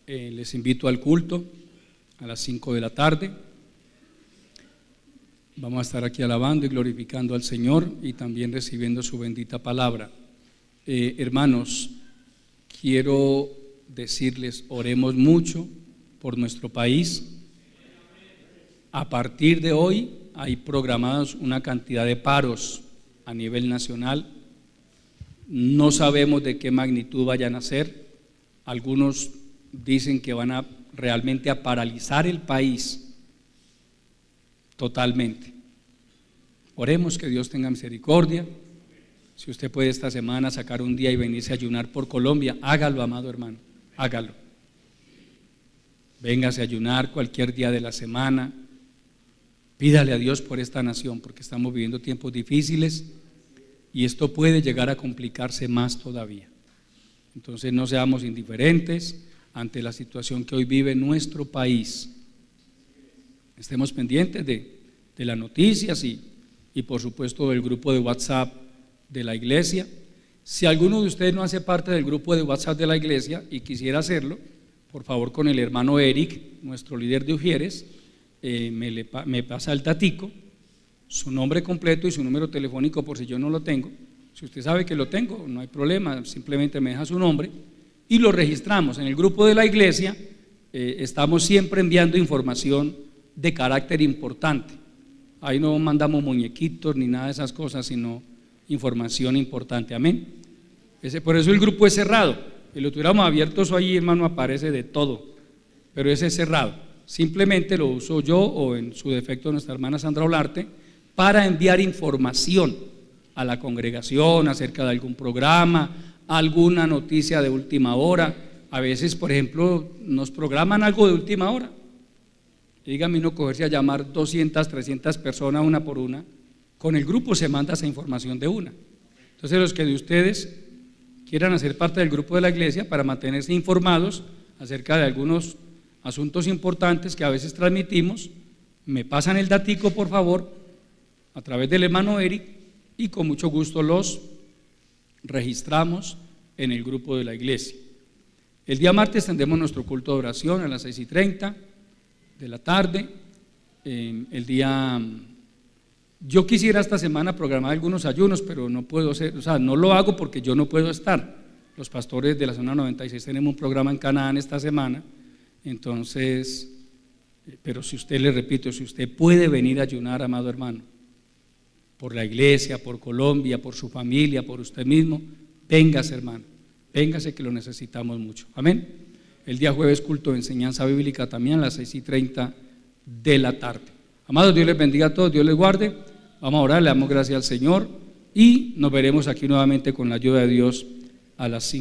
les invito al culto a las 5 de la tarde. Vamos a estar aquí alabando y glorificando al Señor y también recibiendo su bendita palabra. Hermanos, quiero decirles, oremos mucho por nuestro país. A partir de hoy hay programados una cantidad de paros a nivel nacional. No sabemos de qué magnitud vayan a ser. Algunos dicen que van a realmente a paralizar el país totalmente. Oremos que Dios tenga misericordia. Si usted puede esta semana sacar un día y venirse a ayunar por Colombia, hágalo, amado hermano, hágalo. Véngase a ayunar cualquier día de la semana. Pídale a Dios por esta nación, porque estamos viviendo tiempos difíciles y esto puede llegar a complicarse más todavía. Entonces no seamos indiferentes ante la situación que hoy vive nuestro país. Estemos pendientes de las noticias y y por supuesto del grupo de WhatsApp de la iglesia. Si alguno de ustedes no hace parte del grupo de WhatsApp de la iglesia y quisiera hacerlo, por favor con el hermano Eric, nuestro líder de Ujieres, me pasa el datico, su nombre completo y su número telefónico por si yo no lo tengo. Si usted sabe que lo tengo, no hay problema, simplemente me deja su nombre y lo registramos. En el grupo de la iglesia estamos siempre enviando información de carácter importante. Ahí no mandamos muñequitos ni nada de esas cosas, sino información importante, amén. Por eso el grupo es cerrado. Si lo tuviéramos abierto, eso ahí, hermano, aparece de todo, pero ese es cerrado. Simplemente lo uso yo o en su defecto nuestra hermana Sandra Olarte para enviar información a la congregación acerca de algún programa, alguna noticia de última hora. A veces, por ejemplo, nos programan algo de última hora. Dígame, no cogerse a llamar 200, 300 personas una por una. Con el grupo se manda esa información de una. Entonces, los que de ustedes quieran hacer parte del grupo de la iglesia para mantenerse informados acerca de algunos asuntos importantes que a veces transmitimos, me pasan el datico, por favor, a través del hermano Eric, y con mucho gusto los registramos en el grupo de la iglesia. El día martes tendremos nuestro culto de oración a las 6:30 de la tarde. Yo quisiera esta semana programar algunos ayunos, pero no puedo hacer, no lo hago porque yo no puedo estar. Los pastores de la zona 96 tenemos un programa en Canaán esta semana, entonces, pero si usted, le repito, si usted puede venir a ayunar, amado hermano, por la iglesia, por Colombia, por su familia, por usted mismo, véngase, hermano, véngase que lo necesitamos mucho, amén. El día jueves culto de enseñanza bíblica también a las 6:30 de la tarde. Amados, Dios les bendiga a todos, Dios les guarde. Vamos a orar, le damos gracias al Señor y nos veremos aquí nuevamente con la ayuda de Dios a las 5.